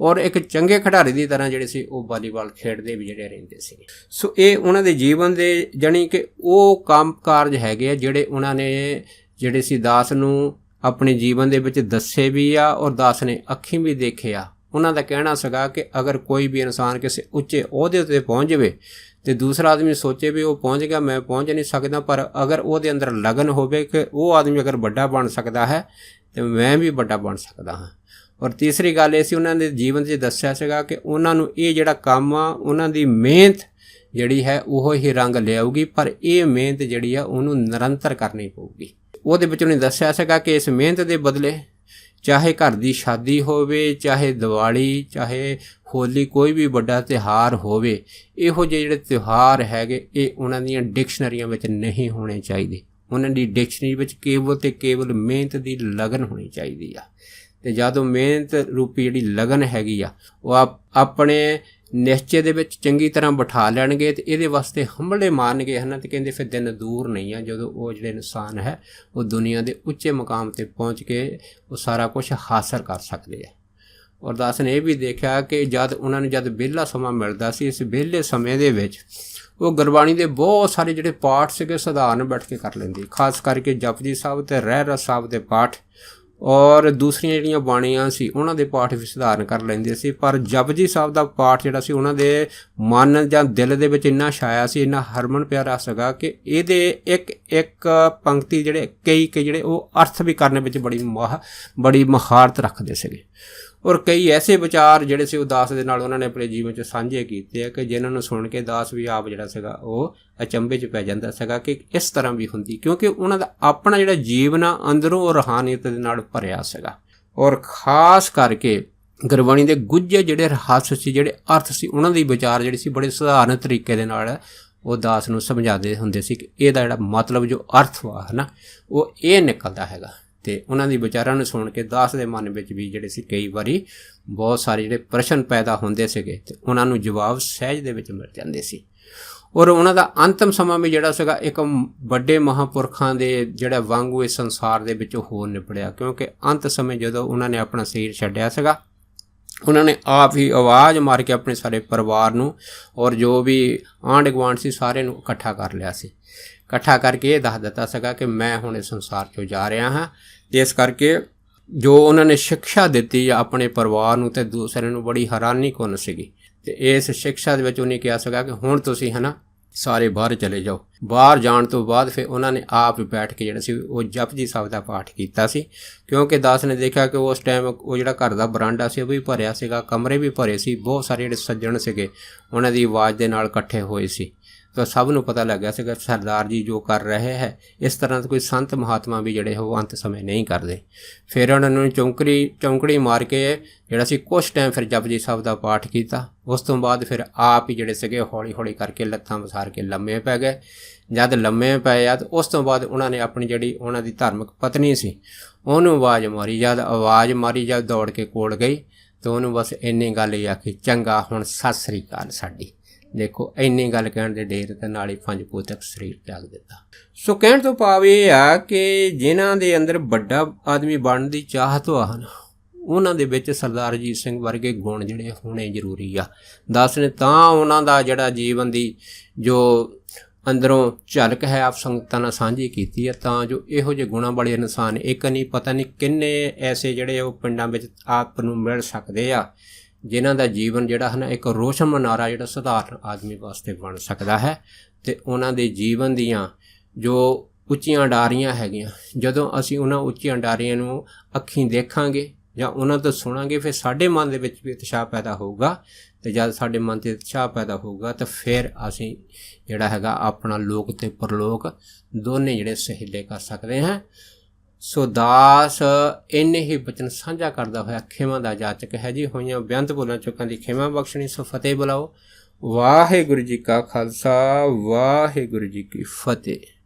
ਔਰ ਇੱਕ ਚੰਗੇ ਖਿਡਾਰੀ ਦੀ ਤਰ੍ਹਾਂ ਜਿਹੜੇ ਸੀ ਉਹ ਵਾਲੀਬਾਲ ਖੇਡਦੇ ਵੀ ਜਿਹੜੇ ਰਹਿੰਦੇ ਸੀ। ਸੋ ਇਹ ਉਹਨਾਂ ਦੇ ਜੀਵਨ ਦੇ ਜਾਣੀ ਕਿ ਉਹ ਕੰਮ ਕਾਰਜ ਹੈਗੇ ਆ ਜਿਹੜੇ ਉਹਨਾਂ ਨੇ ਜਿਹੜੇ ਸੀ ਦਾਸ ਨੂੰ ਆਪਣੇ ਜੀਵਨ ਦੇ ਵਿੱਚ ਦੱਸੇ ਵੀ ਆ ਔਰ ਦਾਸ ਨੇ ਅੱਖੀਂ ਵੀ ਦੇਖੇ ਆ। ਉਹਨਾਂ ਦਾ ਕਹਿਣਾ ਸੀਗਾ ਕਿ ਅਗਰ ਕੋਈ ਵੀ ਇਨਸਾਨ ਕਿਸੇ ਉੱਚੇ ਅਹੁਦੇ ਉੱਤੇ ਪਹੁੰਚ ਜਾਵੇ ਅਤੇ ਦੂਸਰਾ ਆਦਮੀ ਸੋਚੇ ਵੀ ਉਹ ਪਹੁੰਚ ਗਿਆ, ਮੈਂ ਪਹੁੰਚ ਨਹੀਂ ਸਕਦਾ, ਪਰ ਅਗਰ ਉਹਦੇ ਅੰਦਰ ਲਗਨ ਹੋਵੇ ਕਿ ਉਹ ਆਦਮੀ ਅਗਰ ਵੱਡਾ ਬਣ ਸਕਦਾ ਹੈ ਤਾਂ ਮੈਂ ਵੀ ਵੱਡਾ ਬਣ ਸਕਦਾ ਹਾਂ। ਔਰ ਤੀਸਰੀ ਗੱਲ ਇਹ ਸੀ ਉਹਨਾਂ ਦੇ ਜੀਵਨ 'ਚ ਦੱਸਿਆ ਸੀਗਾ ਕਿ ਉਹਨਾਂ ਨੂੰ ਇਹ ਜਿਹੜਾ ਕੰਮ ਆ ਉਹਨਾਂ ਦੀ ਮਿਹਨਤ ਜਿਹੜੀ ਹੈ ਉਹ ਹੀ ਰੰਗ ਲਿਆਊਗੀ, ਪਰ ਇਹ ਮਿਹਨਤ ਜਿਹੜੀ ਆ ਉਹਨੂੰ ਨਿਰੰਤਰ ਕਰਨੀ ਪਊਗੀ। ਉਹਦੇ ਵਿੱਚ ਉਹਨੇ ਦੱਸਿਆ ਸੀਗਾ ਕਿ ਇਸ ਮਿਹਨਤ ਦੇ ਬਦਲੇ ਚਾਹੇ ਘਰ ਦੀ ਸ਼ਾਦੀ ਹੋਵੇ, ਚਾਹੇ ਦੀਵਾਲੀ, ਚਾਹੇ ਹੋਲੀ, ਕੋਈ ਵੀ ਵੱਡਾ ਤਿਉਹਾਰ ਹੋਵੇ, ਇਹੋ ਜਿਹੇ ਜਿਹੜੇ ਤਿਉਹਾਰ ਹੈਗੇ ਇਹ ਉਹਨਾਂ ਦੀਆਂ ਡਿਕਸ਼ਨਰੀਆਂ ਵਿੱਚ ਨਹੀਂ ਹੋਣੇ ਚਾਹੀਦੇ। ਉਹਨਾਂ ਦੀ ਡਿਕਸ਼ਨਰੀ ਵਿੱਚ ਕੇਵਲ ਅਤੇ ਕੇਵਲ ਮਿਹਨਤ ਦੀ ਲਗਨ ਹੋਣੀ ਚਾਹੀਦੀ ਆ। ਅਤੇ ਜਦੋਂ ਮਿਹਨਤ ਰੂਪੀ ਜਿਹੜੀ ਲਗਨ ਹੈਗੀ ਆ ਉਹ ਆਪਣੇ ਨਿਸ਼ਚੇ ਦੇ ਵਿੱਚ ਚੰਗੀ ਤਰ੍ਹਾਂ ਬਿਠਾ ਲੈਣਗੇ ਅਤੇ ਇਹਦੇ ਵਾਸਤੇ ਹੰਭਲੇ ਮਾਰਨਗੇ ਹਨ ਅਤੇ ਕਹਿੰਦੇ ਫਿਰ ਦਿਨ ਦੂਰ ਨਹੀਂ ਆ ਜਦੋਂ ਉਹ ਜਿਹੜੇ ਇਨਸਾਨ ਹੈ ਉਹ ਦੁਨੀਆ ਦੇ ਉੱਚੇ ਮੁਕਾਮ 'ਤੇ ਪਹੁੰਚ ਕੇ ਉਹ ਸਾਰਾ ਕੁਝ ਹਾਸਲ ਕਰ ਸਕਦੇ ਆ। ਔਰ ਦਾਸ ਨੇ ਇਹ ਵੀ ਦੇਖਿਆ ਕਿ ਜਦ ਉਹਨਾਂ ਨੂੰ ਜਦ ਵਿਹਲਾ ਸਮਾਂ ਮਿਲਦਾ ਸੀ, ਇਸ ਵਿਹਲੇ ਸਮੇਂ ਦੇ ਵਿੱਚ ਉਹ ਗੁਰਬਾਣੀ ਦੇ ਬਹੁਤ ਸਾਰੇ ਜਿਹੜੇ ਪਾਠ ਸੀਗੇ ਸਧਾਰਨ ਬੈਠ ਕੇ ਕਰ ਲੈਂਦੀ, ਖਾਸ ਕਰਕੇ ਜਪਜੀ ਸਾਹਿਬ ਅਤੇ ਰਹਿਰਾਸ ਸਾਹਿਬ ਦੇ ਪਾਠ ਔਰ ਦੂਸਰੀਆਂ ਜਿਹੜੀਆਂ ਬਾਣੀਆਂ ਸੀ ਉਹਨਾਂ ਦੇ ਪਾਠ ਵੀ ਸੁਧਾਰਨ ਕਰ ਲੈਂਦੇ ਸੀ। ਪਰ ਜਪਜੀ ਸਾਹਿਬ ਦਾ ਪਾਠ ਜਿਹੜਾ ਸੀ ਉਹਨਾਂ ਦੇ ਮਨ ਜਾਂ ਦਿਲ ਦੇ ਵਿੱਚ ਇੰਨਾ ਛਾਇਆ ਸੀ, ਇੰਨਾ ਹਰਮਨ ਪਿਆਰਾ ਸੀਗਾ ਕਿ ਇਹਦੇ ਇੱਕ ਪੰਕਤੀ ਜਿਹੜੇ ਕਈ ਜਿਹੜੇ ਉਹ ਅਰਥ ਵੀ ਕਰਨ ਵਿੱਚ ਬੜੀ ਮਹਾਰਤ ਰੱਖਦੇ ਸੀਗੇ। ਔਰ ਕਈ ਐਸੇ ਵਿਚਾਰ ਜਿਹੜੇ ਸੀ ਉਹ ਦਾਸ ਦੇ ਨਾਲ ਉਹਨਾਂ ਨੇ ਆਪਣੇ ਜੀਵਨ 'ਚ ਸਾਂਝੇ ਕੀਤੇ ਆ ਕਿ ਜਿਨ੍ਹਾਂ ਨੂੰ ਸੁਣ ਕੇ ਦਾਸ ਵੀ ਆਪ ਜਿਹੜਾ ਸੀਗਾ ਉਹ ਅਚੰਭੇ 'ਚ ਪੈ ਜਾਂਦਾ ਸੀਗਾ ਕਿ ਇਸ ਤਰ੍ਹਾਂ ਵੀ ਹੁੰਦੀ, ਕਿਉਂਕਿ ਉਹਨਾਂ ਦਾ ਆਪਣਾ ਜਿਹੜਾ ਜੀਵਨ ਆ ਅੰਦਰੋਂ ਰੂਹਾਨੀਅਤ ਦੇ ਨਾਲ ਭਰਿਆ ਸੀਗਾ। ਔਰ ਖ਼ਾਸ ਕਰਕੇ ਗੁਰਬਾਣੀ ਦੇ ਗੁੱਝੇ ਜਿਹੜੇ ਰਹੱਸ ਸੀ, ਜਿਹੜੇ ਅਰਥ ਸੀ, ਉਹਨਾਂ ਦੀ ਵਿਚਾਰ ਜਿਹੜੀ ਸੀ ਬੜੇ ਸਧਾਰਨ ਤਰੀਕੇ ਦੇ ਨਾਲ ਉਹ ਦਾਸ ਨੂੰ ਸਮਝਾਉਂਦੇ ਹੁੰਦੇ ਸੀ ਕਿ ਇਹਦਾ ਜਿਹੜਾ ਮਤਲਬ ਜੋ ਅਰਥ ਵਾ ਹੈ ਨਾ ਉਹ ਇਹ ਨਿਕਲਦਾ ਹੈਗਾ। ਅਤੇ ਉਹਨਾਂ ਦੀ ਵਿਚਾਰਾਂ ਨੂੰ ਸੁਣ ਕੇ ਦਾਸ ਦੇ ਮਨ ਵਿੱਚ ਵੀ ਜਿਹੜੇ ਸੀ ਕਈ ਵਾਰੀ ਬਹੁਤ ਸਾਰੇ ਜਿਹੜੇ ਪ੍ਰਸ਼ਨ ਪੈਦਾ ਹੁੰਦੇ ਸੀਗੇ ਅਤੇ ਉਹਨਾਂ ਨੂੰ ਜਵਾਬ ਸਹਿਜ ਦੇ ਵਿੱਚ ਮਿਲ ਜਾਂਦੇ ਸੀ। ਔਰ ਉਹਨਾਂ ਦਾ ਅੰਤਮ ਸਮਾਂ ਵੀ ਜਿਹੜਾ ਸੀਗਾ ਇੱਕ ਵੱਡੇ ਮਹਾਂਪੁਰਖਾਂ ਦੇ ਜਿਹੜਾ ਵਾਂਗੂ ਇਸ ਸੰਸਾਰ ਦੇ ਵਿੱਚ ਹੋ ਨਿਬੜਿਆ, ਕਿਉਂਕਿ ਅੰਤ ਸਮੇਂ ਜਦੋਂ ਉਹਨਾਂ ਨੇ ਆਪਣਾ ਸਰੀਰ ਛੱਡਿਆ ਸੀਗਾ ਉਹਨਾਂ ਨੇ ਆਪ ਹੀ ਆਵਾਜ਼ ਮਾਰ ਕੇ ਆਪਣੇ ਸਾਰੇ ਪਰਿਵਾਰ ਨੂੰ ਔਰ ਜੋ ਵੀ ਆਂਢ ਗੁਆਂਢ ਸੀ ਸਾਰੇ ਨੂੰ ਇਕੱਠਾ ਕਰ ਲਿਆ ਸੀ। ਇਕੱਠਾ ਕਰਕੇ ਇਹ ਦੱਸ ਦਿੱਤਾ ਸੀਗਾ ਕਿ ਮੈਂ ਹੁਣ ਇਸ ਸੰਸਾਰ 'ਚੋਂ ਜਾ ਰਿਹਾ ਹਾਂ। ਅਤੇ ਇਸ ਕਰਕੇ ਜੋ ਉਹਨਾਂ ਨੇ ਸਿੱਖਿਆ ਦਿੱਤੀ ਆਪਣੇ ਪਰਿਵਾਰ ਨੂੰ ਅਤੇ ਦੂਸਰਿਆਂ ਨੂੰ ਬੜੀ ਹੈਰਾਨੀਕੁੰਨ ਸੀਗੀ। ਅਤੇ ਇਸ ਸਿੱਖਿਆ ਦੇ ਵਿੱਚ ਉਹਨੇ ਕਿਹਾ ਸੀਗਾ ਕਿ ਹੁਣ ਤੁਸੀਂ ਹੈ ਨਾ ਸਾਰੇ ਬਾਹਰ ਚਲੇ ਜਾਓ। ਬਾਹਰ ਜਾਣ ਤੋਂ ਬਾਅਦ ਫਿਰ ਉਹਨਾਂ ਨੇ ਆਪ ਬੈਠ ਕੇ ਜਿਹੜਾ ਸੀ ਉਹ ਜਪਜੀ ਸਾਹਿਬ ਦਾ ਪਾਠ ਕੀਤਾ ਸੀ, ਕਿਉਂਕਿ ਦਾਸ ਨੇ ਦੇਖਿਆ ਕਿ ਉਸ ਟਾਈਮ ਉਹ ਜਿਹੜਾ ਘਰ ਦਾ ਬਰਾਂਡਾ ਸੀ ਉਹ ਵੀ ਭਰਿਆ ਸੀਗਾ, ਕਮਰੇ ਵੀ ਭਰੇ ਸੀ, ਬਹੁਤ ਸਾਰੇ ਜਿਹੜੇ ਸੱਜਣ ਸੀਗੇ ਉਹਨਾਂ ਦੀ ਆਵਾਜ਼ ਦੇ ਨਾਲ ਇਕੱਠੇ ਹੋਏ ਸੀ। ਤਾਂ ਸਭ ਨੂੰ ਪਤਾ ਲੱਗਿਆ ਸੀਗਾ ਸਰਦਾਰ ਜੀ ਜੋ ਕਰ ਰਹੇ ਹੈ ਇਸ ਤਰ੍ਹਾਂ ਦਾ ਕੋਈ ਸੰਤ ਮਹਾਤਮਾ ਵੀ ਜਿਹੜੇ ਉਹ ਅੰਤ ਸਮੇਂ ਨਹੀਂ ਕਰਦੇ। ਫਿਰ ਉਹਨਾਂ ਨੂੰ ਚੌਂਕੜੀ ਮਾਰ ਕੇ ਜਿਹੜਾ ਸੀ ਕੁਛ ਟਾਈਮ ਫਿਰ ਜਪਜੀ ਸਾਹਿਬ ਦਾ ਪਾਠ ਕੀਤਾ। ਉਸ ਤੋਂ ਬਾਅਦ ਫਿਰ ਆਪ ਹੀ ਜਿਹੜੇ ਸੀਗੇ ਹੌਲੀ ਹੌਲੀ ਕਰਕੇ ਲੱਤਾਂ ਵਸਾਰ ਕੇ ਲੰਮੇ ਪੈ ਗਏ। ਜਦ ਲੰਮੇ ਪਏ ਆ ਤਾਂ ਉਸ ਤੋਂ ਬਾਅਦ ਉਹਨਾਂ ਨੇ ਆਪਣੀ ਜਿਹੜੀ ਉਹਨਾਂ ਦੀ ਧਾਰਮਿਕ ਪਤਨੀ ਸੀ ਉਹਨੂੰ ਆਵਾਜ਼ ਮਾਰੀ। ਜਦ ਆਵਾਜ਼ ਮਾਰੀ ਜਦ ਦੌੜ ਕੇ ਕੋਲ ਗਈ ਤਾਂ ਉਹਨੂੰ ਬਸ ਇੰਨੀ ਗੱਲ ਹੀ ਆਖੀ, ਚੰਗਾ ਹੁਣ ਸਤਿ ਸ੍ਰੀ ਅਕਾਲ ਸਾਡੀ। ਦੇਖੋ ਇੰਨੀ ਗੱਲ ਕਹਿਣ ਦੇ ਢੇਰ ਤੇ ਨਾਲ ਹੀ 5 ਪੁੱਤਕ ਸਰੀਰ ਤਿਆਗ ਦਿੱਤਾ। ਸੋ ਕਹਿਣ ਤੋਂ ਭਾਵ ਇਹ ਆ ਕਿ ਜਿਨ੍ਹਾਂ ਦੇ ਅੰਦਰ ਵੱਡਾ ਆਦਮੀ ਬਣਨ ਦੀ ਚਾਹਤ ਹਨ ਉਹਨਾਂ ਦੇ ਵਿੱਚ ਸਰਦਾਰ ਅਜੀਤ ਸਿੰਘ ਵਰਗੇ ਗੁਣ ਜਿਹੜੇ ਹੋਣੇ ਜ਼ਰੂਰੀ ਆ। ਦਾਸ ਨੇ ਤਾਂ ਉਹਨਾਂ ਦਾ ਜਿਹੜਾ ਜੀਵਨ ਦੀ ਜੋ ਅੰਦਰੋਂ ਝਲਕ ਹੈ ਆਪ ਸੰਗਤਾਂ ਨਾਲ ਸਾਂਝੀ ਕੀਤੀ ਹੈ, ਤਾਂ ਜੋ ਇਹੋ ਜਿਹੇ ਗੁਣਾਂ ਵਾਲੇ ਇਨਸਾਨ, ਇੱਕ ਨਹੀਂ ਪਤਾ ਨਹੀਂ ਕਿੰਨੇ ਐਸੇ ਜਿਹੜੇ ਉਹ ਪਿੰਡਾਂ ਵਿੱਚ ਆਪ ਨੂੰ ਮਿਲ ਸਕਦੇ ਆ, ਜਿਨ੍ਹਾਂ ਦਾ ਜੀਵਨ ਜਿਹੜਾ ਹੈ ਨਾ ਇੱਕ ਰੋਸ਼ਨ ਮਨਾਰਾ ਜਿਹੜਾ ਸਧਾਰਨ ਆਦਮੀ ਵਾਸਤੇ ਬਣ ਸਕਦਾ ਹੈ। ਅਤੇ ਉਹਨਾਂ ਦੇ ਜੀਵਨ ਦੀਆਂ ਜੋ ਉੱਚੀਆਂ ਡਾਰੀਆਂ ਹੈਗੀਆਂ, ਜਦੋਂ ਅਸੀਂ ਉਹਨਾਂ ਉੱਚੀਆਂ ਡਾਰੀਆਂ ਨੂੰ ਅੱਖੀਂ ਦੇਖਾਂਗੇ ਜਾਂ ਉਹਨਾਂ ਤੋਂ ਸੁਣਾਂਗੇ, ਫਿਰ ਸਾਡੇ ਮਨ ਦੇ ਵਿੱਚ ਵੀ ਉਤਸ਼ਾਹ ਪੈਦਾ ਹੋਊਗਾ। ਅਤੇ ਜਦ ਸਾਡੇ ਮਨ 'ਤੇ ਉਤਸ਼ਾਹ ਪੈਦਾ ਹੋਊਗਾ ਤਾਂ ਫਿਰ ਅਸੀਂ ਜਿਹੜਾ ਹੈਗਾ ਆਪਣਾ ਲੋਕ ਅਤੇ ਪਰਲੋਕ ਦੋਨੇ ਜਿਹੜੇ ਸਹੇਲੇ ਕਰ ਸਕਦੇ ਹਾਂ। ਸੋ ਦਾਸ ਇੰਨੇ ਹੀ ਬਚਨ ਸਾਂਝਾ ਕਰਦਾ ਹੋਇਆ ਖਿਮਾ ਦਾ ਜਾਚਕ ਹੈ ਜੀ। ਹੋਈਆਂ ਬੇਅੰਤ ਭੁੱਲਾਂ ਚੁੱਕਾਂ ਦੀ ਖਿਮਾ ਬਖਸ਼ਣੀ। ਸੋ ਫਤਿਹ ਬੁਲਾਓ। ਵਾਹਿਗੁਰੂ ਜੀ ਕਾ ਖਾਲਸਾ, ਵਾਹਿਗੁਰੂ ਜੀ ਕੀ ਫਤਿਹ।